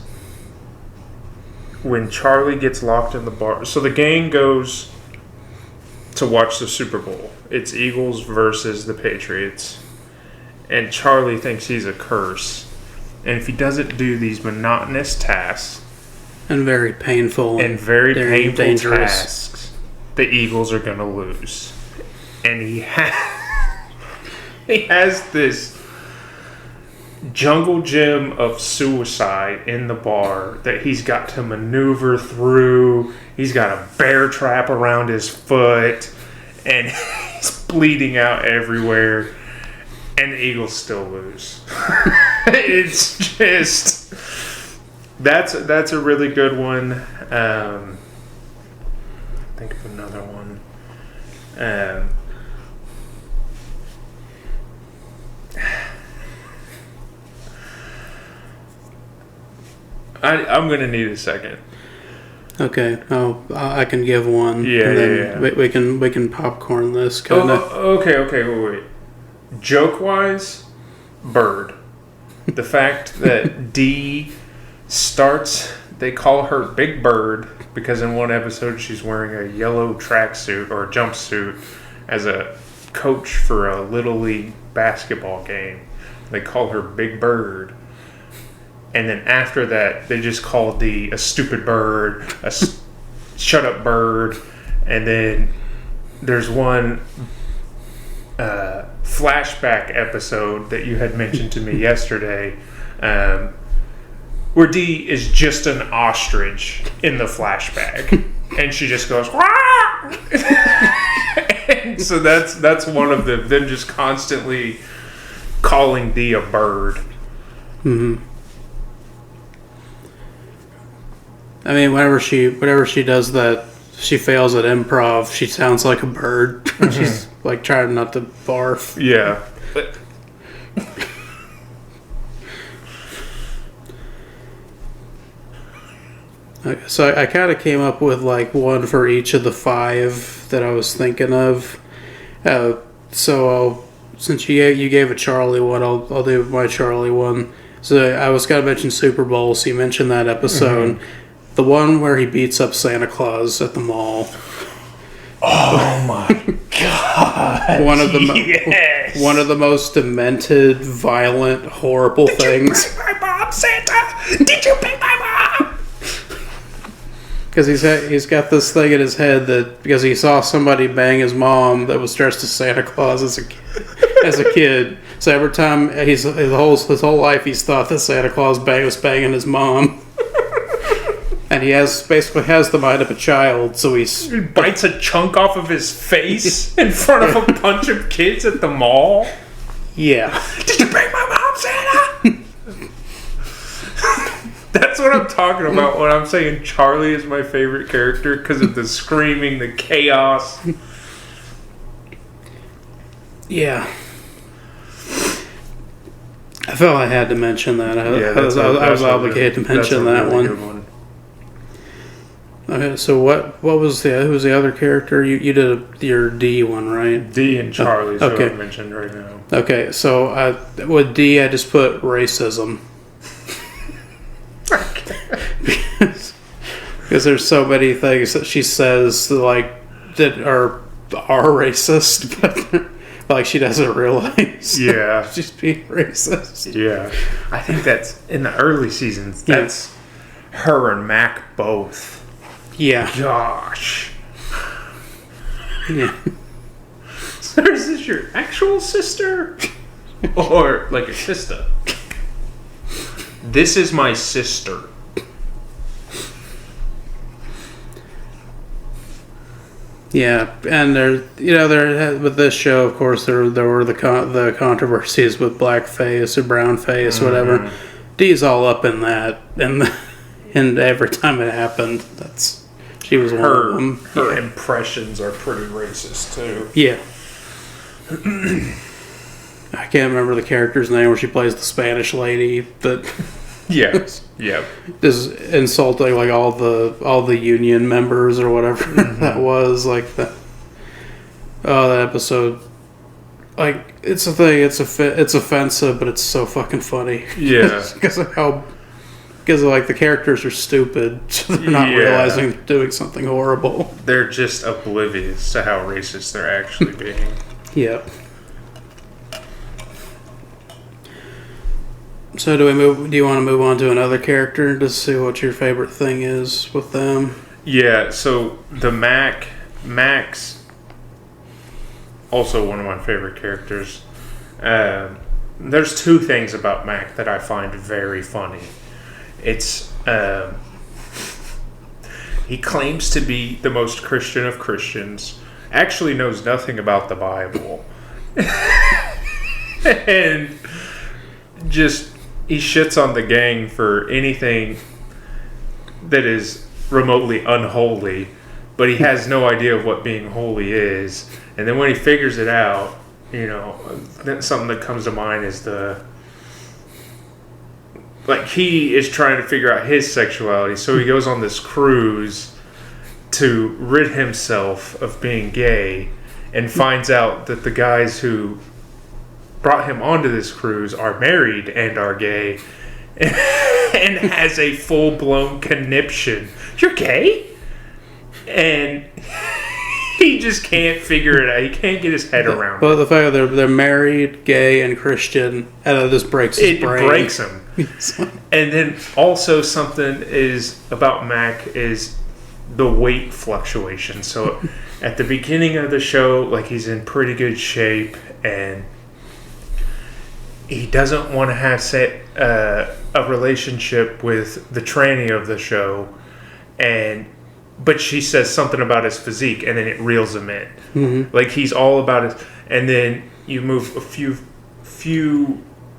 when Charlie gets locked in the bar. So the gang goes to watch the Super Bowl. It's Eagles versus the Patriots. And Charlie thinks he's a curse. And if he doesn't do these monotonous tasks and very painful and very painful dangerous tasks, the Eagles are going to lose. And he has this jungle gym of suicide in the bar that he's got to maneuver through. He's got a bear trap around his foot, and he's bleeding out everywhere, and the Eagles still lose. It's just that's a really good one. Think of another one. I'm gonna need a second. Okay, I can give one. Yeah, and then we can popcorn this kind of. Okay, wait. Joke wise, Bird. The fact that Dee starts, they call her Big Bird because in one episode she's wearing a yellow tracksuit or a jumpsuit as a coach for a Little League basketball game. They call her Big Bird. And then after that, they just call Dee a stupid bird, shut up bird. And then there's one flashback episode that you had mentioned to me yesterday, where Dee is just an ostrich in the flashback, and she just goes, "Wah!" And so that's one of them just constantly calling Dee a bird. Mm-hmm. I mean, whenever she does that, she fails at improv. She sounds like a bird. Mm-hmm. She's like trying not to barf. Yeah. So I kind of came up with like one for each of the 5 that I was thinking of. Since you gave a Charlie one, I'll do my Charlie one. So I was going to mention Super Bowl. So you mentioned that episode. Mm-hmm. The one where he beats up Santa Claus at the mall. Oh my god! One of the most demented, violent, horrible things. Did you pick my mom, Santa? Did you pick my mom? Because he's got this thing in his head that because he saw somebody bang his mom that was dressed as Santa Claus as a kid. So every time his whole life he's thought that Santa Claus was banging his mom. And he basically has the mind of a child, so he bites a chunk off of his face in front of a bunch of kids at the mall. Yeah. Did you bang my mom, Santa? That's what I'm talking about when I'm saying Charlie is my favorite character because of the screaming, the chaos. Yeah. I felt I had to mention that. I was obligated to mention that one. Okay, so who was the other character? You did your D one, right? D and Charlie is what I mentioned right now. Okay, so with D, I just put racism. Because there's so many things that she says like that are racist, but like she doesn't realize. Yeah, she's being racist. Yeah, I think that's in the early seasons. That's her and Mac both. Yeah. Gosh. Yeah. So is this your actual sister? Or like a sister? This is my sister. Yeah, and there with this show, of course, there were the controversies with blackface or brownface, whatever. Dee's all up in that, and every time it happened, she was one of them. Her impressions are pretty racist too. Yeah. I can't remember the character's name where she plays the Spanish lady that. Yes. Yeah. Is insulting like all the union members or whatever that was like that. Oh, that episode. Like it's a thing. It's offensive, but it's so fucking funny. Yeah. Because like the characters are stupid, so they're not realizing they're doing something horrible. They're just oblivious to how racist they're actually being. Yeah. So do you want to move on to another character to see what your favorite thing is with them? Yeah, so the Max, also one of my favorite characters. There's two things about Mac that I find very funny. It's he claims to be the most Christian of Christians, actually knows nothing about the Bible, and just he shits on the gang for anything that is remotely unholy, but he has no idea of what being holy is. And then when he figures it out, you know, something that comes to mind is he is trying to figure out his sexuality, so he goes on this cruise to rid himself of being gay, and finds out that the guys who brought him onto this cruise are married and are gay, and has a full-blown conniption. You're gay? And he just can't figure it out. He can't get his head around it. Well, the fact that they're married, gay, and Christian, and it just breaks his brain. It breaks him. And then also something is about Mac is the weight fluctuation. So at the beginning of the show, like, he's in pretty good shape, and he doesn't want to have a relationship with the tranny of the show, but she says something about his physique, and then it reels him in. Mm-hmm. Like, he's all about it. And then you move a few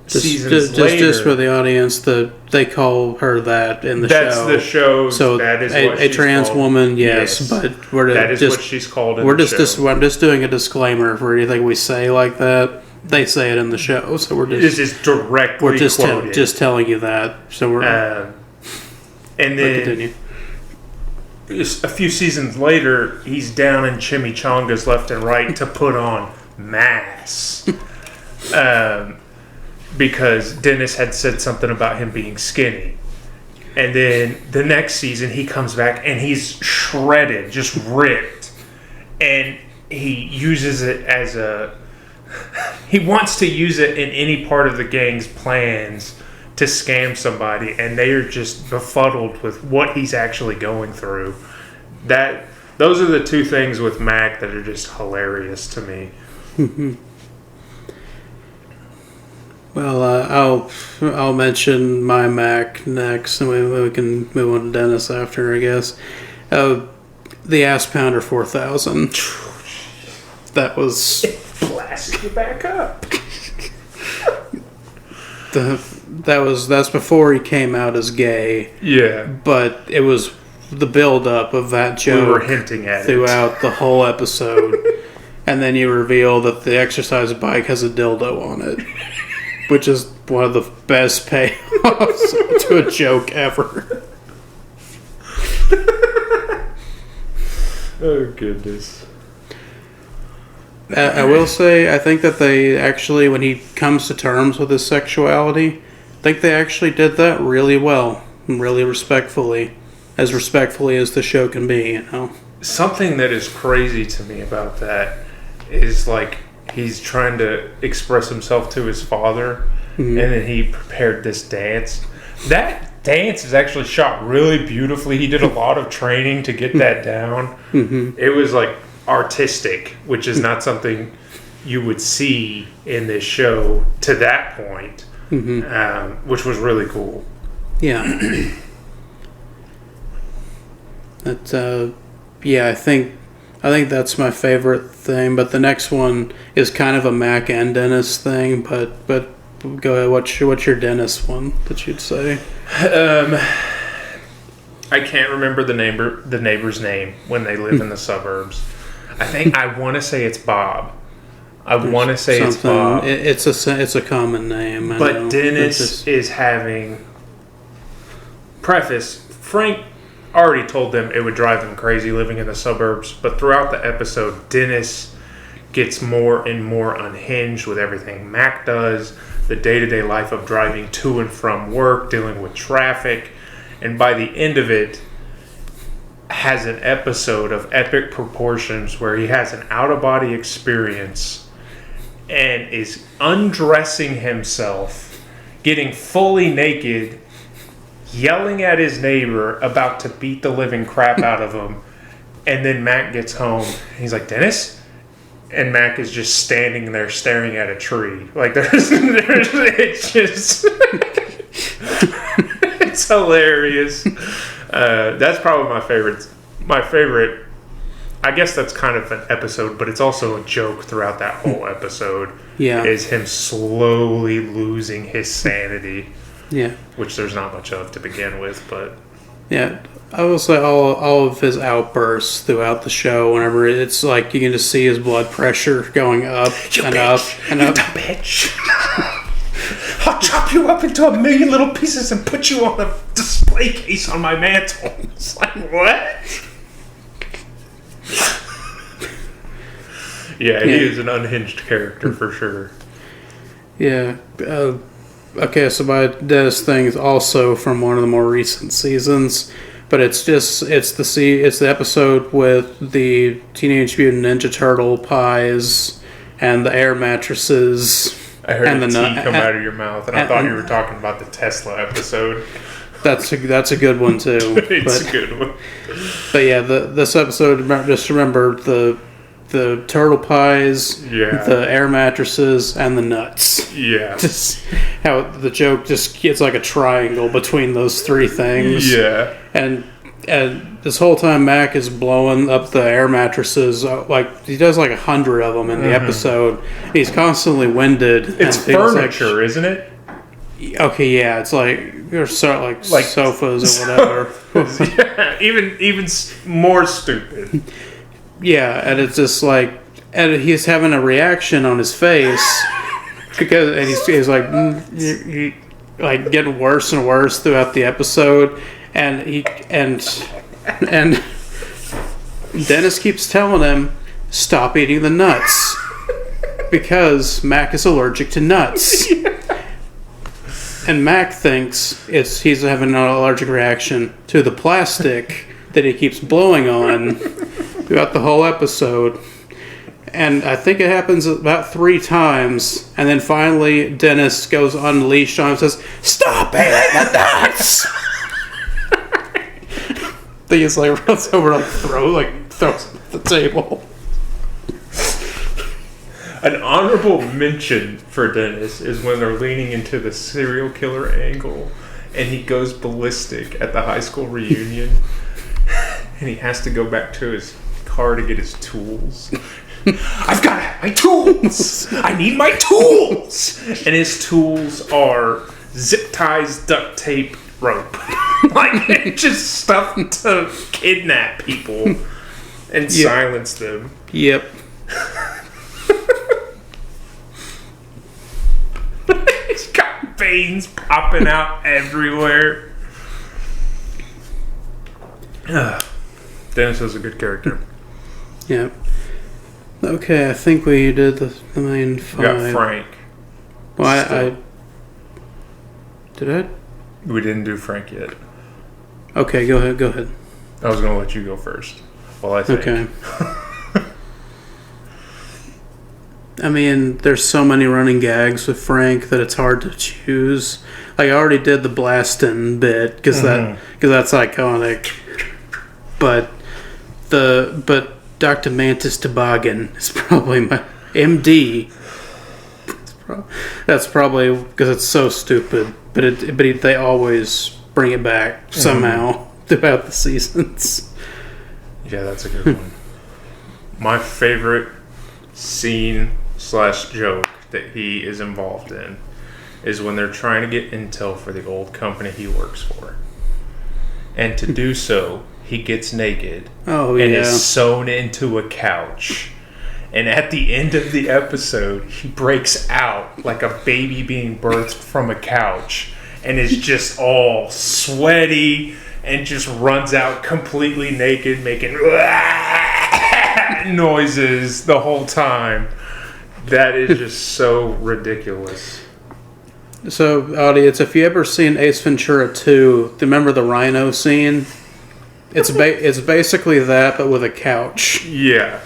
seasons later. Just for the audience, they call her that in the show. That's the show. So that is a trans called. Woman, yes, but that is what she's called in the show. I'm just doing a disclaimer for anything we say like that. They say it in the show, so this is directly quoted. Just telling you that. So we're and then continue. A few seasons later, he's down in chimichangas left and right to put on mass, because Dennis had said something about him being skinny. And then the next season, he comes back and he's shredded, just ripped, and he uses it as he wants to use it in any part of the gang's plans to scam somebody, and they are just befuddled with what he's actually going through. Those are the two things with Mac that are just hilarious to me. Well, I'll mention my Mac next, and we can move on to Dennis after, I guess. The Ass Pounder 4000. That was blasting you back up. That's before he came out as gay. Yeah, but it was the build-up of that joke. We were hinting at throughout the whole episode, and then you reveal that the exercise bike has a dildo on it, which is one of the best payoffs to a joke ever. Oh goodness. I will say, I think that they actually, when he comes to terms with his sexuality, I think they actually did that really well, and really respectfully as the show can be, you know. Something that is crazy to me about that is, like, he's trying to express himself to his father, and then he prepared this dance. That dance is actually shot really beautifully. He did a lot of training to get that down. It was, like, artistic, which is not something you would see in this show to that point, which was really cool. Yeah. I think that's my favorite thing. But the next one is kind of a Mac and Dennis thing. But go ahead. What's your Dennis one that you'd say? I can't remember the neighbor's name when they live in the suburbs. I want to say it's Bob. It's Bob. It's a common name. But Dennis is having... Preface, Frank already told them it would drive them crazy living in the suburbs, but throughout the episode, Dennis gets more and more unhinged with everything Mac does, the day-to-day life of driving to and from work, dealing with traffic, and by the end of it, has an episode of epic proportions where he has an out-of-body experience and is undressing himself getting fully naked, yelling at his neighbor, about to beat the living crap out of him. And then Mac gets home. And he's like, Dennis? And Mac is just standing there staring at a tree. Like, it's just... it's hilarious. That's probably my favorite. My favorite... I guess that's kind of an episode, but it's also a joke throughout that whole episode. Yeah. Is him slowly losing his sanity. Yeah. Which there's not much of to begin with, but... Yeah. I will say all of his outbursts throughout the show, whenever it's like you can just see his blood pressure going up and up and up. You bitch! I'll chop you up into a million little pieces and put you on a display case on my mantle. It's like, what? Yeah, he is an unhinged character for sure. Yeah. Okay, so my Dennis thing is also from one of the more recent seasons, but it's the episode with the Teenage Mutant Ninja Turtle pies and the air mattresses. I heard the tea come out of your mouth, and I thought you were talking about the Tesla episode. That's a good one too. It's a good one. But yeah, this episode, just remember the turtle pies, the air mattresses, and the nuts. Yeah. Just how the joke just gets like a triangle between those three things. Yeah. And this whole time Mac is blowing up the air mattresses, like he does like 100 of them in the episode. He's constantly winded. It's furniture, isn't it? Okay, yeah, it's like there's like sofas or whatever. Yeah, even more stupid. Yeah, and it's just like, and he's having a reaction on his face because, and he's like, like getting worse and worse throughout the episode, and Dennis keeps telling him, stop eating the nuts because Mac is allergic to nuts. And Mac thinks he's having an allergic reaction to the plastic that he keeps blowing on throughout the whole episode. And I think it happens about 3 times. And then finally, Dennis goes unleashed on him and says, stop eating the nuts! Then he's like, runs over and throws him at the table. An honorable mention for Dennis is when they're leaning into the serial killer angle and he goes ballistic at the high school reunion and he has to go back to his car to get his tools. I've got my tools! I need my tools! And his tools are zip ties, duct tape, rope. Like, just stuff to kidnap people and silence them. Yep. He's got veins popping out everywhere. Dennis is a good character. Yep. Okay, I think we did the main 5. We got Frank. Well, did I? We didn't do Frank yet. Okay, go ahead. I was going to let you go first. Well, I think. Okay. I mean, there's so many running gags with Frank that it's hard to choose. Like, I already did the blasting bit because that's iconic. But Dr. Mantis Toboggan is probably my MD. That's probably because it's so stupid. But they always bring it back somehow throughout the seasons. Yeah, that's a good one. My favorite scene / joke that he is involved in is when they're trying to get intel for the old company he works for. And to do so, he gets naked and is sewn into a couch. And at the end of the episode, he breaks out like a baby being birthed from a couch and is just all sweaty and just runs out completely naked, making noises the whole time. That is just so ridiculous. So, audience, if you ever seen Ace Ventura 2, remember the rhino scene? It's basically that, but with a couch. Yeah.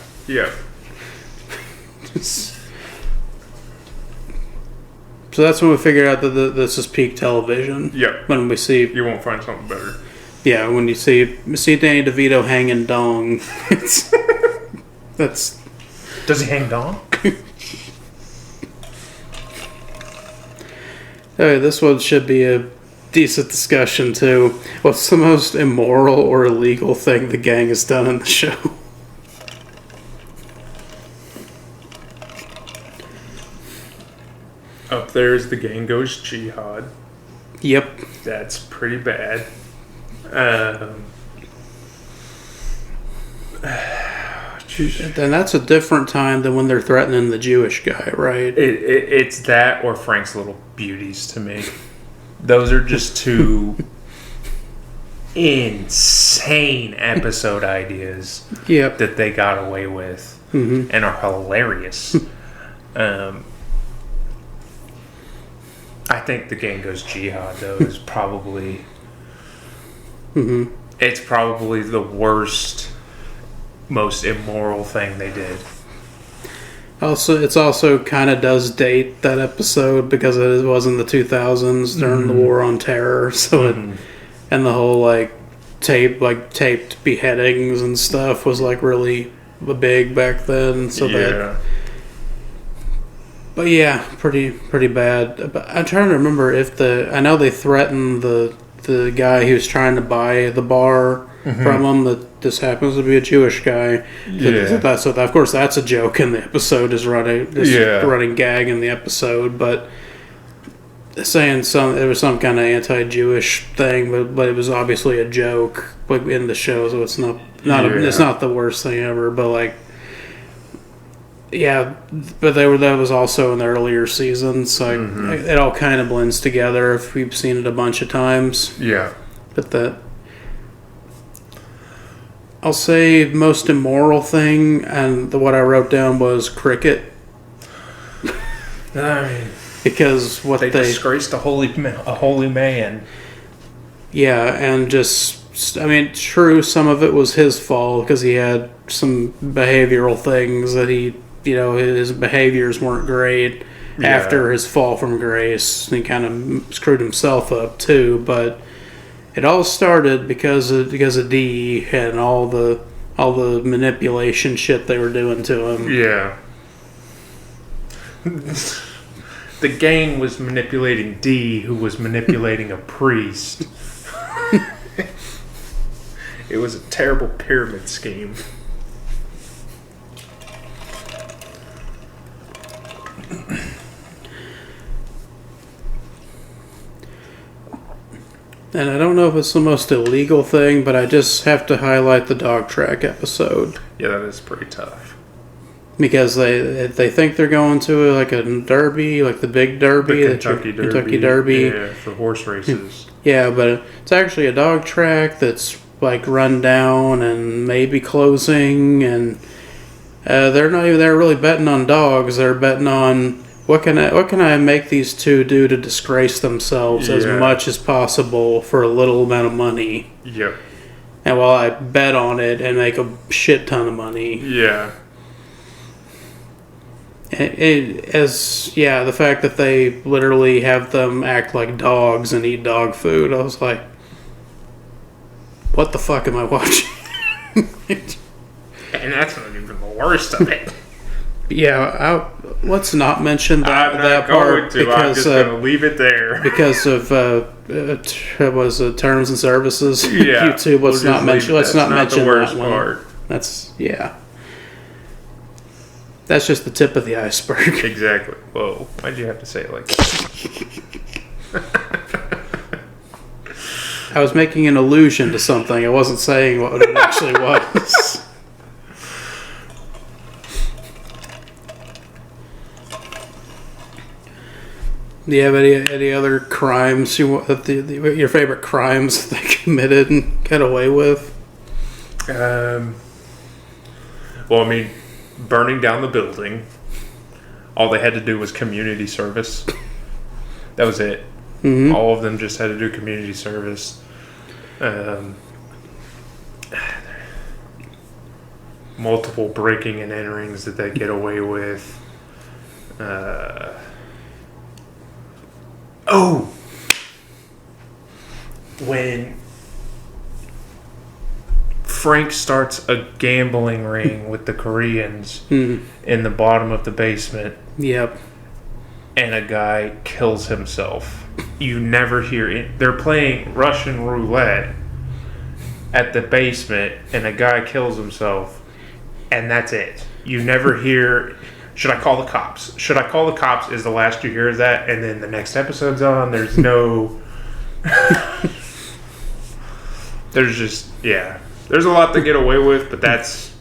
So that's when we figured out that this is peak television. Yep. When we see... You won't find something better. Yeah, when you see Danny DeVito hanging dong, that's... Does he hang dong? Okay, this one should be a decent discussion, too. What's the most immoral or illegal thing the gang has done in the show? Up there's the gang goes jihad. Yep. That's pretty bad. And that's a different time than when they're threatening the Jewish guy, right? It's that or Frank's Little Beauties to me. Those are just two insane episode ideas that they got away with and are hilarious. I think the gang goes jihad, though, is probably... It's probably the worst, most immoral thing they did. Also, it's also kind of does date that episode because it was in the 2000s during the War on Terror. So and the whole taped beheadings and stuff was really big back then. So but yeah, pretty bad. But I'm trying to remember if I know they threatened the guy who was trying to buy the bar from him that this happens to be a Jewish guy. So of course that's a joke in the episode, is running gag in the episode, but saying it was some kind of anti-Jewish thing, but it was obviously a joke in the show, so it's it's not the worst thing ever, but but that was also in the earlier seasons, so it all kind of blends together if we've seen it a bunch of times. Yeah. But I'll say most immoral thing, and what I wrote down was cricket. I mean, because they disgraced a holy man. Yeah, and true, some of it was his fault because he had some behavioral things that his behaviors weren't great after his fall from grace. He kind of screwed himself up too, but it all started because of Dee and all the manipulation shit they were doing to him. Yeah. The gang was manipulating Dee, who was manipulating a priest. It was a terrible pyramid scheme. And I don't know if it's the most illegal thing, but I just have to highlight the dog track episode. Yeah, that is pretty tough. Because they think they're going to a derby, the big derby, the Kentucky Derby. Yeah, for horse races. Yeah, but it's actually a dog track that's run down and maybe closing, and they're not even there really betting on dogs. They're betting on what can I make these two do to disgrace themselves as much as possible for a little amount of money. Yep. And while I bet on it and make a shit ton of money. Yeah. The fact that they literally have them act like dogs and eat dog food, I was like, what the fuck am I watching? And that's not even the worst of it. Yeah, let's not mention that part because I'm just going to leave it there because of terms and services. Yeah, YouTube. Let's not mention the worst that one. Part. That's just the tip of the iceberg. Exactly. Whoa, why'd you have to say it like that? I was making an allusion to something. I wasn't saying what it actually was. Do you have any other crimes your favorite crimes they committed and got away with? Well, burning down the building. All they had to do was community service. That was it. Mm-hmm. All of them just had to do community service. Multiple breaking and enterings that they get away with. Oh! When Frank starts a gambling ring with the Koreans in the bottom of the basement. Yep. And a guy kills himself. You never hear it. They're playing Russian roulette at the basement, and a guy kills himself, and that's it. You never hear, should I call the cops? Should I call the cops is the last you hear of that, and then the next episode's on. There's no... There's just, yeah. There's a lot to get away with, but that's...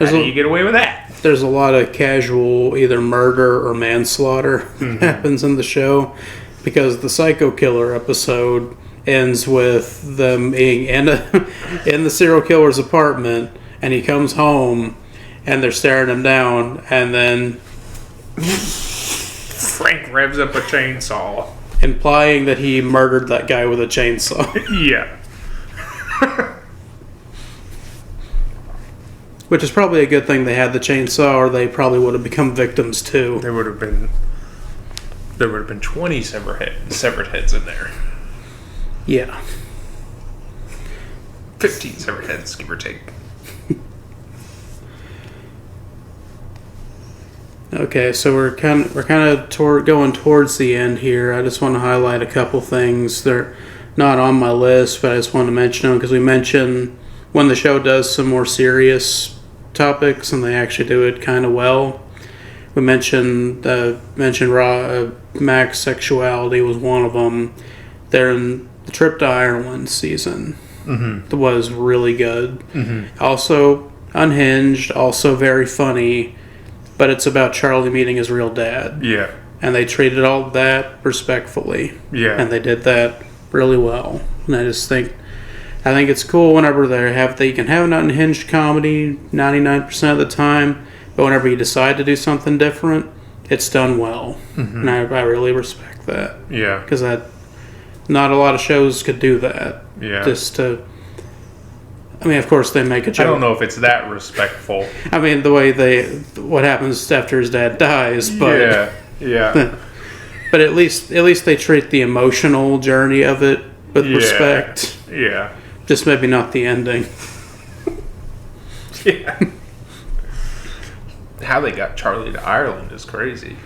How do you get away with that? There's a lot of casual either murder or manslaughter happens in the show, because the Psycho Killer episode ends with them being in the serial killer's apartment, and he comes home and they're staring him down, and then Frank revs up a chainsaw, implying that he murdered that guy with a chainsaw. Yeah. Which is probably a good thing they had the chainsaw, or they probably would have become victims too. There would have been 20 severed heads in there. Yeah. 15 severed heads, give or take. Okay, so we're kind of going towards the end here. I just want to highlight a couple things. They're not on my list, but I just want to mention them because we mentioned when the show does some more serious topics, and they actually do it kind of well. We mentioned Mac's sexuality was one of them. They're in the Trip to Ireland season. That was really good. Also unhinged, also very funny, but it's about Charlie meeting his real dad. Yeah. And they treated all of that respectfully. Yeah. And they did that really well. And I think it's cool whenever you can have an unhinged comedy 99% of the time, but whenever you decide to do something different, it's done well. And I really respect that. Yeah. Because not a lot of shows could do that. Yeah. Of course they make a joke. I don't know if it's that respectful. I mean, the way what happens after his dad dies, but yeah. But at least they treat the emotional journey of it with respect. Yeah. Just maybe not the ending. Yeah. How they got Charlie to Ireland is crazy.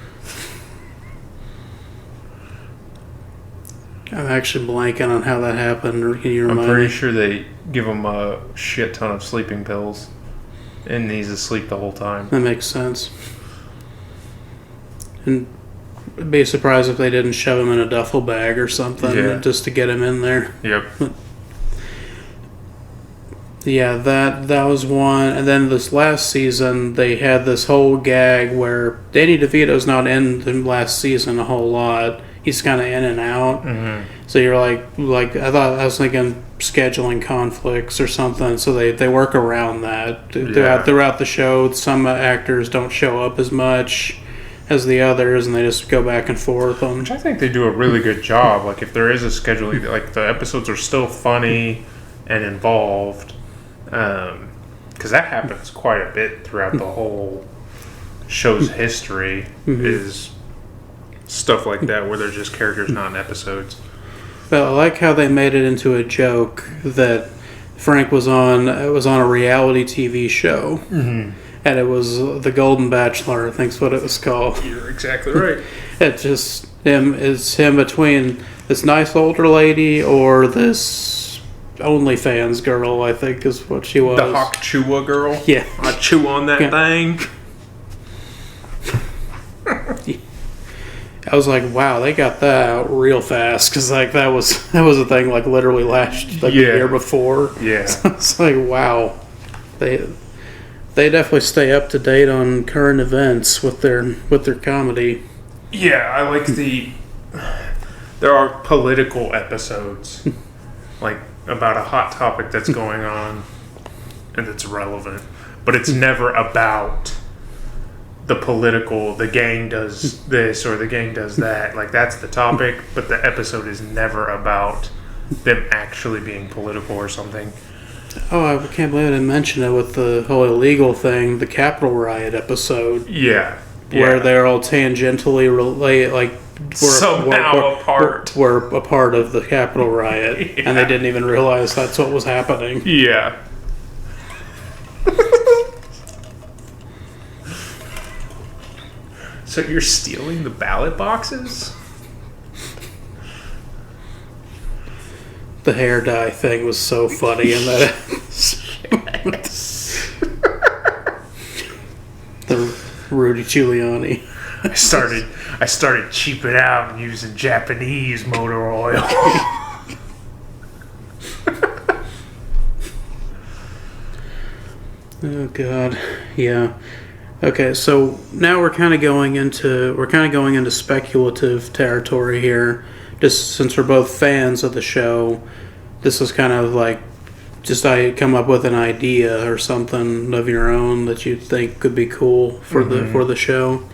I'm actually blanking on how that happened. Or can you remind me? I'm pretty sure they give him a shit ton of sleeping pills, and he's asleep the whole time. That makes sense. And I'd be surprised if they didn't shove him in a duffel bag or something just to get him in there. Yep. Yeah, that was one. And then this last season, they had this whole gag where Danny DeVito's not in the last season a whole lot. He's kind of in and out. So you're like I was thinking scheduling conflicts or something. So they work around that throughout the show. Some actors don't show up as much as the others, and they just go back and forth on. Which I think they do a really good job. Like if there is a scheduling, like the episodes are still funny and involved. Because that happens quite a bit throughout the whole show's history. Is stuff like that where they're just characters, not in episodes. But I like how they made it into a joke that Frank was on. It was on a reality TV show, and it was The Golden Bachelor. I think's what it was called. You're exactly right. It's just him between this nice older lady or this OnlyFans girl. I think is what she was. The Hawk Chua girl. Yeah, I chew on that thing. I was like, wow, they got that out real fast because like that was a thing like literally last the year before. Yeah, so it's like wow, they definitely stay up to date on current events with their comedy. Yeah, I like there are political episodes like about a hot topic that's going on and it's relevant, but it's never about the gang does this or the gang does that. Like that's the topic, but the episode is never about them actually being political or something. Oh, I can't believe I didn't mention it with the whole illegal thing, the Capitol riot episode. Yeah. where they're all tangentially related, like somehow apart. Were a part of the Capitol riot, and they didn't even realize that's what was happening. Yeah. So you're stealing the ballot boxes? The hair dye thing was so funny in that. The Rudy Giuliani. I started cheaping out and using Japanese motor oil. Oh God, yeah. Okay, so now we're kind of going into speculative territory here. Just since we're both fans of the show, this is kind of like just I come up with an idea or something of your own that you think could be cool for the show.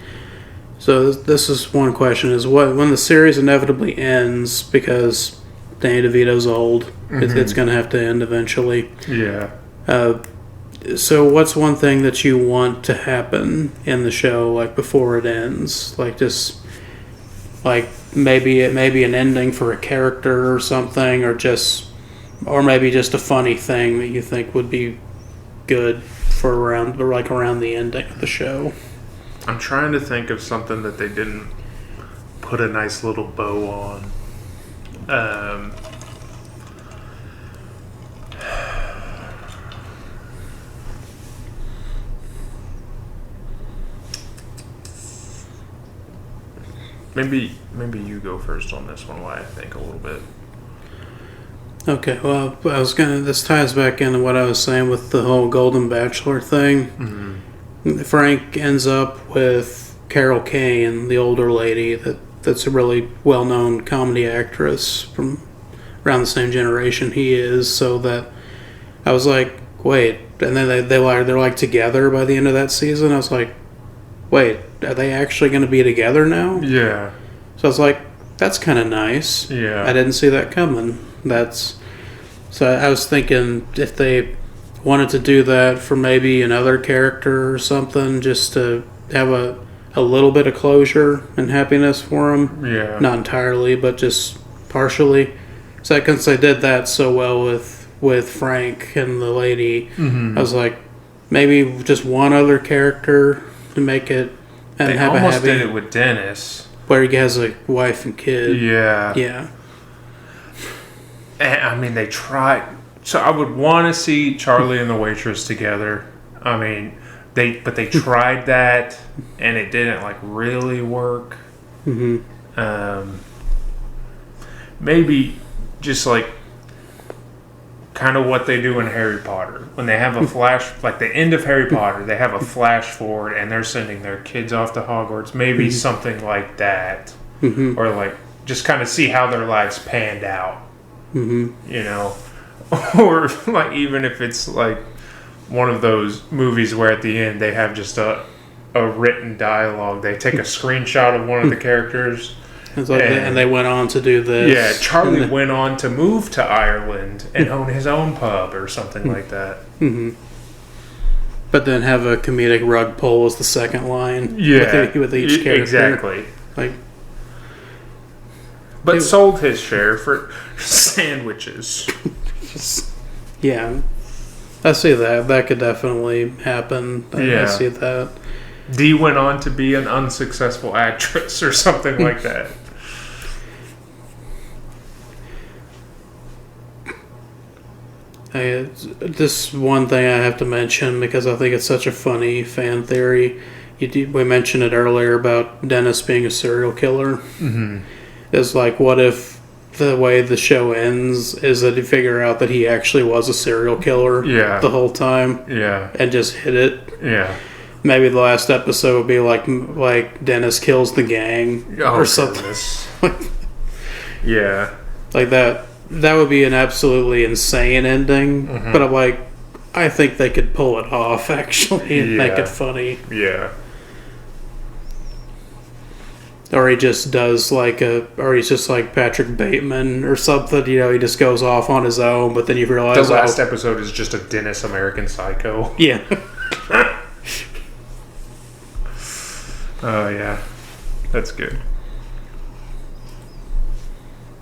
So this is one question: is when the series inevitably ends because Danny DeVito's old, it's going to have to end eventually. Yeah. So what's one thing that you want to happen in the show, like before it ends, like just like maybe an ending for a character or something, or maybe just a funny thing that you think would be good for around the ending of the show. I'm trying to think of something that they didn't put a nice little bow on. Maybe you go first on this one while I think a little bit. Okay, well, this ties back into what I was saying with the whole Golden Bachelor thing. Mm-hmm. Frank ends up with Carol Kane, the older lady that's a really well-known comedy actress from around the same generation he is, so that I was like, wait, and then they're like together by the end of that season. I was like, wait, are they actually going to be together now? Yeah. So I was like, that's kind of nice. Yeah. I didn't see that coming. So I was thinking if they wanted to do that for maybe another character or something, just to have a little bit of closure and happiness for them. Yeah. Not entirely, but just partially. So since they did that so well with Frank and the lady, I was like, maybe just one other character to make it and they have almost a happy. did it with Dennis, where he has a wife and kid. Yeah. Yeah. And, I mean, they tried. So I would want to see Charlie and the waitress together. I mean, they tried that, and it didn't like really work. Mm-hmm. Maybe just like kind of what they do in Harry Potter when they have a flash, like the end of Harry Potter, they have a flash forward and they're sending their kids off to Hogwarts. Maybe something like that, or like just kind of see how their lives panned out. You know, or like even if it's like one of those movies where at the end they have just a written dialogue. They take a screenshot of one of the characters. It's like and they went on to do this. Yeah, Charlie went on to move to Ireland and own his own pub or something like that. Mm-hmm. But then have a comedic rug pull as the second line. Yeah, with each character. Exactly. Like, but sold his share for sandwiches. Yeah, I see that. That could definitely happen. I see that. Dee went on to be an unsuccessful actress or something like that. This one thing I have to mention because I think it's such a funny fan theory. We mentioned it earlier about Dennis being a serial killer. Mm-hmm. It's like, what if the way the show ends is that you figure out that he actually was a serial killer the whole time? Yeah. And just hit it? Yeah. Maybe the last episode would be like Dennis kills the gang or something. Yeah. Like that. That would be an absolutely insane ending. Mm-hmm. But I'm like, I think they could pull it off actually and make it funny. Yeah. Or he just does or he's just like Patrick Bateman or something. You know, he just goes off on his own. But then you realize the last episode is just a Dennis American Psycho. Yeah. Oh, yeah. That's good.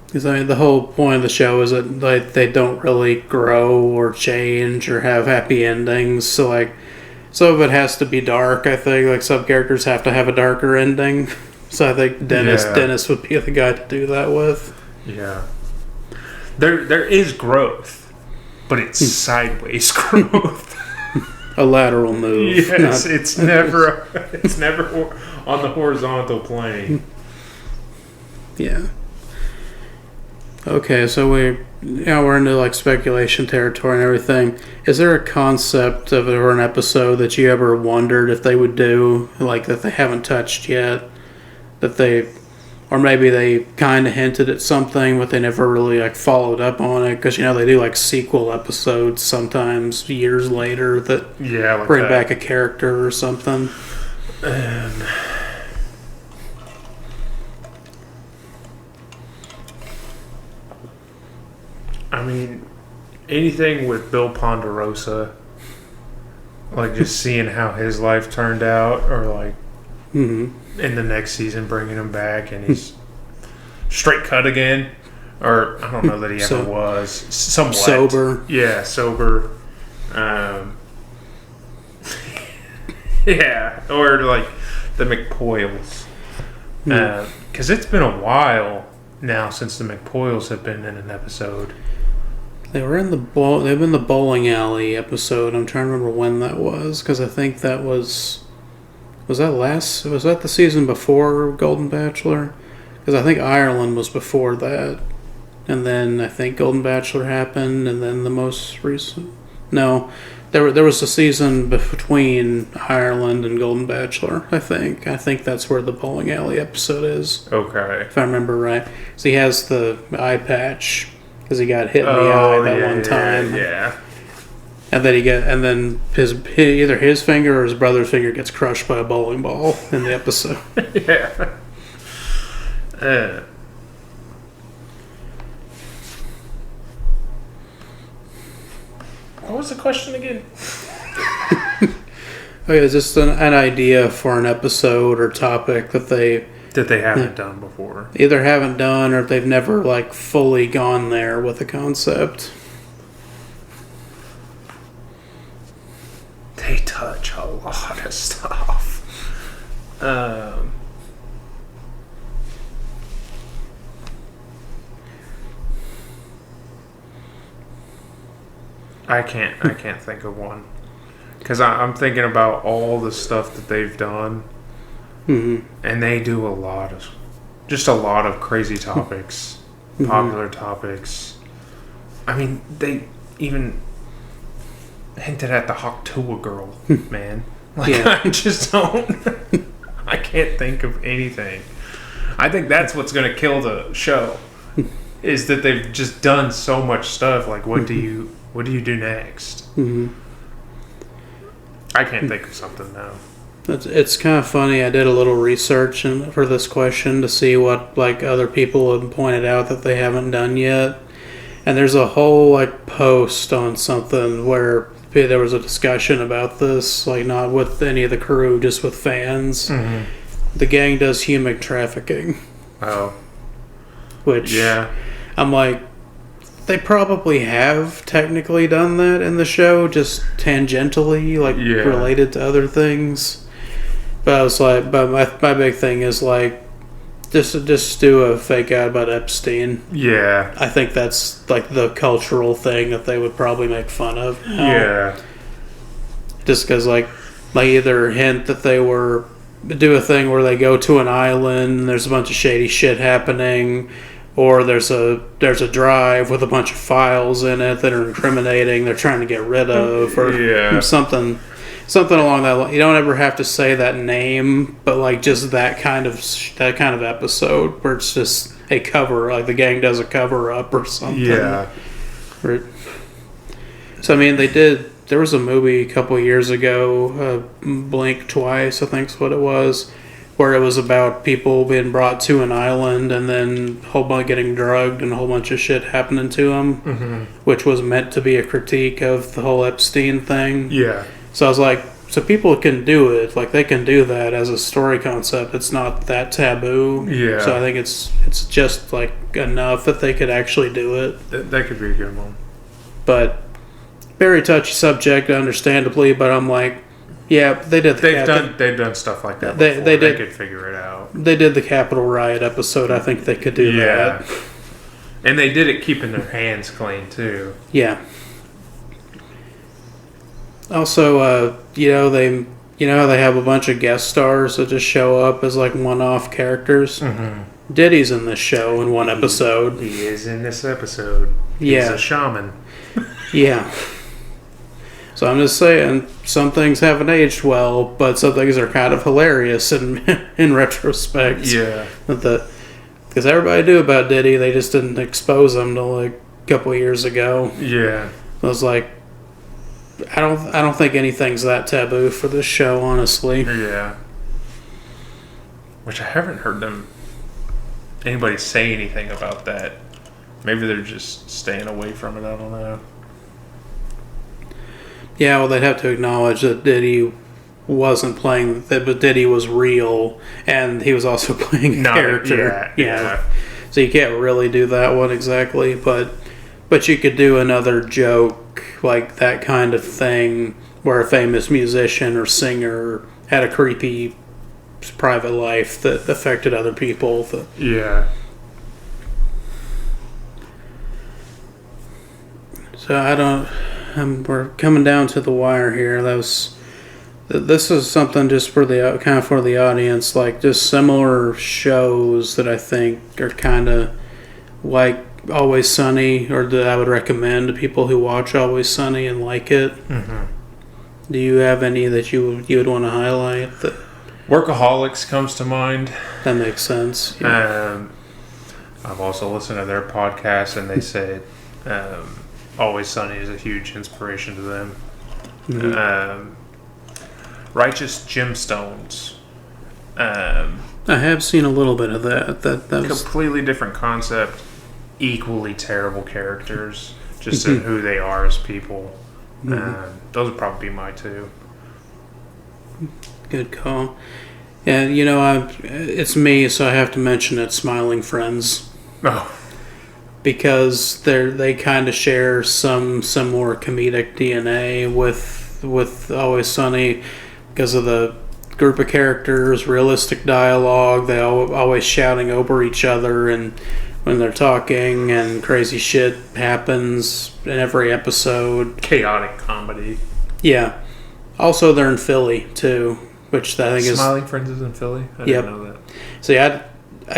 Because I mean, the whole point of the show is that like they don't really grow or change or have happy endings. So like, some of it has to be dark. I think like some characters have to have a darker ending. So I think Dennis would be the guy to do that with. Yeah. There is growth, but it's sideways growth. A lateral move. Yes, it's never on the horizontal plane. Yeah. Okay, so we're into like speculation territory and everything. Is there a concept of or an episode that you ever wondered if they would do, like that they haven't touched yet, or maybe they kind of hinted at something, but they never really like followed up on it? Because they do like sequel episodes sometimes years later that like bring back a character or something. I mean, anything with Bill Ponderosa, like just seeing how his life turned out, or like in the next season bringing him back and he's straight cut again, or I don't know that he ever was. Somewhat. Sober. Yeah, sober. Yeah, or like the McPoyles. Because it's been a while now since the McPoyles have been in an episode. They were in they've been the bowling alley episode. I'm trying to remember when that was, because I think that was that the season before Golden Bachelor? Because I think Ireland was before that, and then I think Golden Bachelor happened, and then the most recent. No, there was a season between Ireland and Golden Bachelor. I think that's where the bowling alley episode is. Okay, if I remember right. So he has the eye patch. Because he got hit in the eye that one time. Yeah. And then either his finger or his brother's finger gets crushed by a bowling ball in the episode. Yeah. What was the question again? Okay, it's just an idea for an episode or topic that they haven't done before. Either haven't done or they've never like fully gone there with the concept. They touch a lot of stuff. I can't think of one. Because I'm thinking about all the stuff that they've done. Mm-hmm. And they do a lot of crazy topics, popular topics. I mean, they even hinted at the Hawktua girl, man. Like, yeah. I just don't. I can't think of anything. I think that's what's going to kill the show, is that they've just done so much stuff. Like, what do you do next? Mm-hmm. I can't think of something now. It's kind of funny. I did a little research for this question to see what like other people have pointed out that they haven't done yet, and there's a whole like post on something where there was a discussion about this, like not with any of the crew, just with fans. Mm-hmm. The gang does human trafficking. Oh, which yeah, I'm like, they probably have technically done that in the show, just tangentially, like related to other things. But I was like, but my big thing is like, just do a fake out about Epstein. Yeah, I think that's like the cultural thing that they would probably make fun of. Yeah, just because like either hint that they do a thing where they go to an island, and there's a bunch of shady shit happening, or there's a drive with a bunch of files in it that are incriminating. They're trying to get rid of, or something along that line. You don't ever have to say that name, but like just that kind of episode where it's just a cover, like the gang does a cover up or something. Yeah. So I mean, there was a movie a couple of years ago, Blink Twice, I think is what it was, where it was about people being brought to an island and then a whole bunch getting drugged and a whole bunch of shit happening to them, which was meant to be a critique of the whole Epstein thing. Yeah. So I was like, so people can do it. Like, they can do that as a story concept. It's not that taboo. Yeah. So I think it's just, like, enough that they could actually do it. That could be a good one. But very touchy subject, understandably. But I'm like, yeah, they did. They've done stuff like that before. They could figure it out. They did the Capitol Riot episode. I think they could do that. And they did it keeping their hands clean too. Yeah. Also, they have a bunch of guest stars that just show up as like one-off characters. Mm-hmm. Diddy's in this show in one episode. He is in this episode. He's a shaman. Yeah. So I'm just saying, some things haven't aged well, but some things are kind of hilarious in retrospect. Yeah. Because everybody knew about Diddy, they just didn't expose him till like a couple of years ago. Yeah. I was like, I don't think anything's that taboo for this show, honestly. Yeah. Which I haven't heard anybody say anything about that. Maybe they're just staying away from it. I don't know. Yeah, well, they'd have to acknowledge that Diddy wasn't playing, but Diddy was real, and he was also playing a character. Yeah. So you can't really do that one exactly, but you could do another joke, like that kind of thing, where a famous musician or singer had a creepy private life that affected other people. Yeah. So we're coming down to the wire here. This is something just for the audience, like just similar shows that I think are kind of like Always Sunny, or that I would recommend to people who watch Always Sunny and like it. Mm-hmm. Do you have any that you would want to highlight? Workaholics comes to mind. That makes sense. Yeah. I've also listened to their podcast, and they said Always Sunny is a huge inspiration to them. Mm-hmm. Righteous Gemstones. I have seen a little bit of that. That was completely different concept. Equally terrible characters, just in who they are as people. Mm-hmm. Those would probably be my two. Good call. Yeah, it's me, so I have to mention it. Smiling Friends. Oh. Because they kind of share some similar comedic DNA with Always Sunny, because of the group of characters, realistic dialogue. They always shouting over each other, and when they're talking, and crazy shit happens in every episode. Chaotic comedy. Yeah. Also, they're in Philly too, which I think Smiling Friends is in Philly? I didn't know that. See, I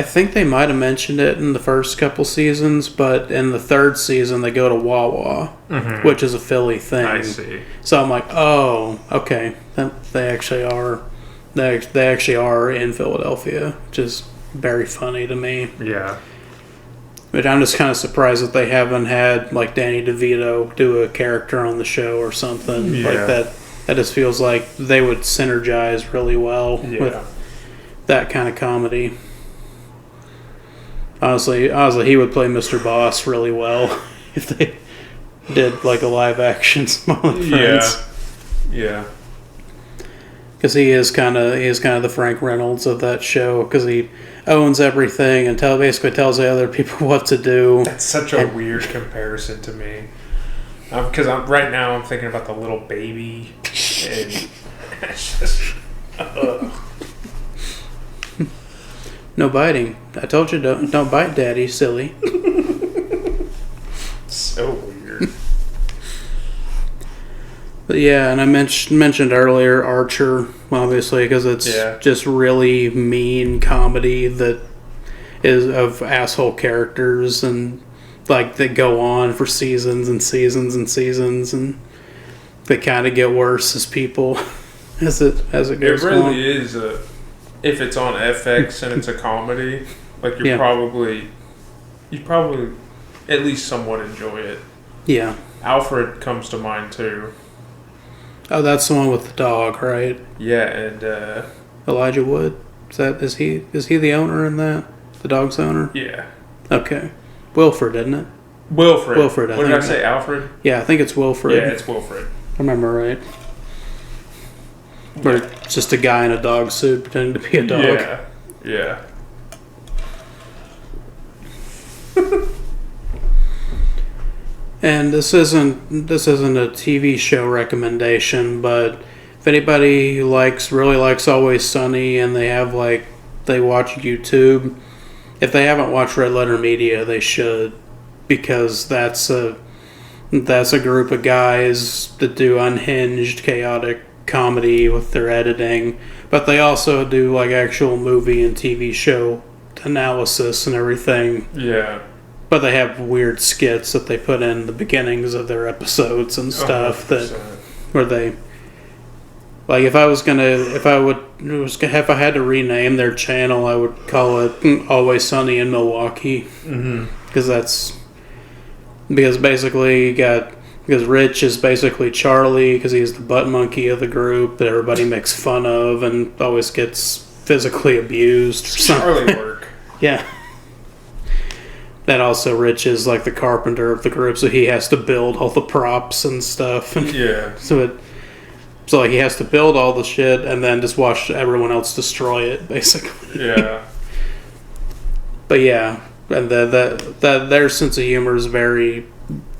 think they might have mentioned it in the first couple seasons, but in the third season they go to Wawa, mm-hmm. which is a Philly thing. I see. So I'm like, oh, okay, they actually are. They actually are in Philadelphia, which is very funny to me. Yeah. But I'm just kind of surprised that they haven't had like Danny DeVito do a character on the show or something like that. That just feels like they would synergize really well with that kind of comedy. Honestly, he would play Mr. Boss really well if they did like a live action Smiling Friends. Yeah. Because he is kind of the Frank Reynolds of that show, because he owns everything and basically tells the other people what to do. That's such a weird comparison to me. Because right now I'm thinking about the little baby, and it's just. No biting. I told you don't bite, Daddy, silly. So weird. But yeah, and I mentioned earlier Archer, obviously, because it's just really mean comedy that is of asshole characters, and like that go on for seasons and seasons and seasons, and they kind of get worse as people as it goes on. It really is if it's on FX and it's a comedy, like you probably at least somewhat enjoy it. Yeah. Alfred comes to mind too. Oh, that's the one with the dog, right? Yeah, and Elijah Wood. Is he the owner in that? The dog's owner? Yeah. Okay. Wilfred, isn't it? Wilfred. Wilfred. What did I say? Alfred? Yeah, I think it's Wilfred. Yeah, it's Wilfred. I remember right. Where it's just a guy in a dog suit pretending to be a dog. Yeah. And this isn't a TV show recommendation, but if anybody really likes Always Sunny and they watch YouTube, if they haven't watched Red Letter Media, they should, because that's a group of guys that do unhinged, chaotic comedy with their editing, but they also do like actual movie and TV show analysis and everything. Yeah. But they have weird skits that they put in the beginnings of their episodes and stuff 100%. where they, like, if I had to rename their channel, I would call it Always Sunny in Milwaukee. Mm-hmm. Because Rich is basically Charlie, because he's the butt monkey of the group that everybody makes fun of and always gets physically abused or something. Charlie work. Yeah. And also Rich is like the carpenter of the group, so he has to build all the props and stuff. Yeah. So he has to build all the shit and then just watch everyone else destroy it, basically. Yeah. But yeah, and that their sense of humor is very,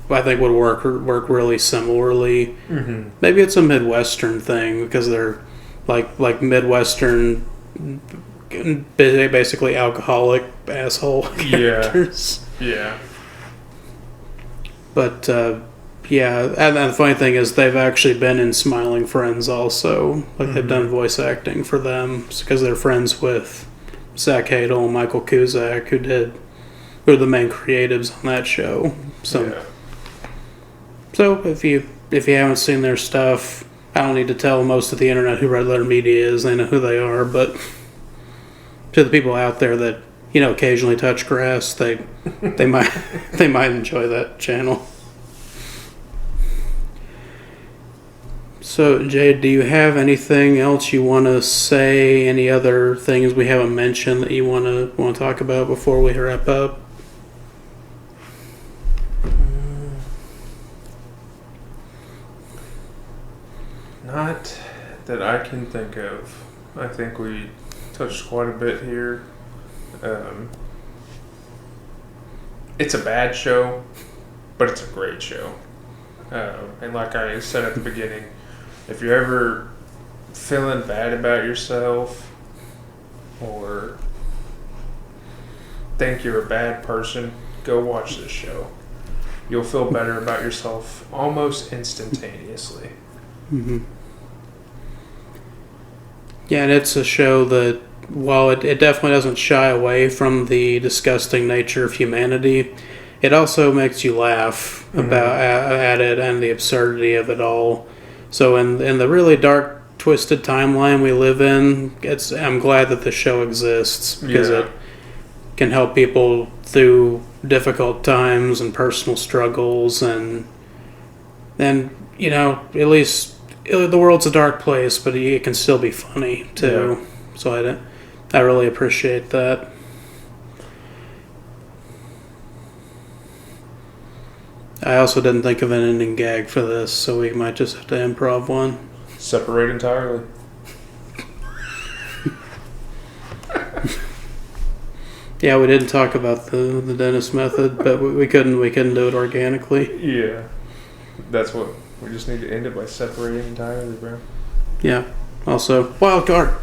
I think, would work really similarly. Mm-hmm. Maybe it's a Midwestern thing because they're like Midwestern, basically alcoholic asshole characters. Yeah. But yeah, and the funny thing is they've actually been in Smiling Friends also. Like they've done voice acting for them because they're friends with Zach Hadel and Michael Cusack, who are the main creatives on that show. So if you haven't seen their stuff, I don't need to tell most of the internet who Red Letter Media is. They know who they are, but to the people out there that occasionally touch grass, they might enjoy that channel. So, Jade, do you have anything else you want to say? Any other things we haven't mentioned that you want to talk about before we wrap up? Not that I can think of. I think we touched quite a bit here. It's a bad show, but it's a great show. And like I said at the beginning, if you're ever feeling bad about yourself or think you're a bad person, go watch this show. You'll feel better about yourself almost instantaneously. Mm-hmm. Yeah, and it's a show that, while it definitely doesn't shy away from the disgusting nature of humanity, it also makes you laugh about at it and the absurdity of it all. So in the really dark, twisted timeline we live in, I'm glad that the show exists because it can help people through difficult times and personal struggles, and at least the world's a dark place, but it can still be funny too. Yeah. So I really appreciate that. I also didn't think of an ending gag for this, so we might just have to improv one. Separate entirely. Yeah, we didn't talk about the dentist method, but we couldn't do it organically. Yeah, that's what we just need to end it by separating entirely, bro. Yeah. Also, wild card.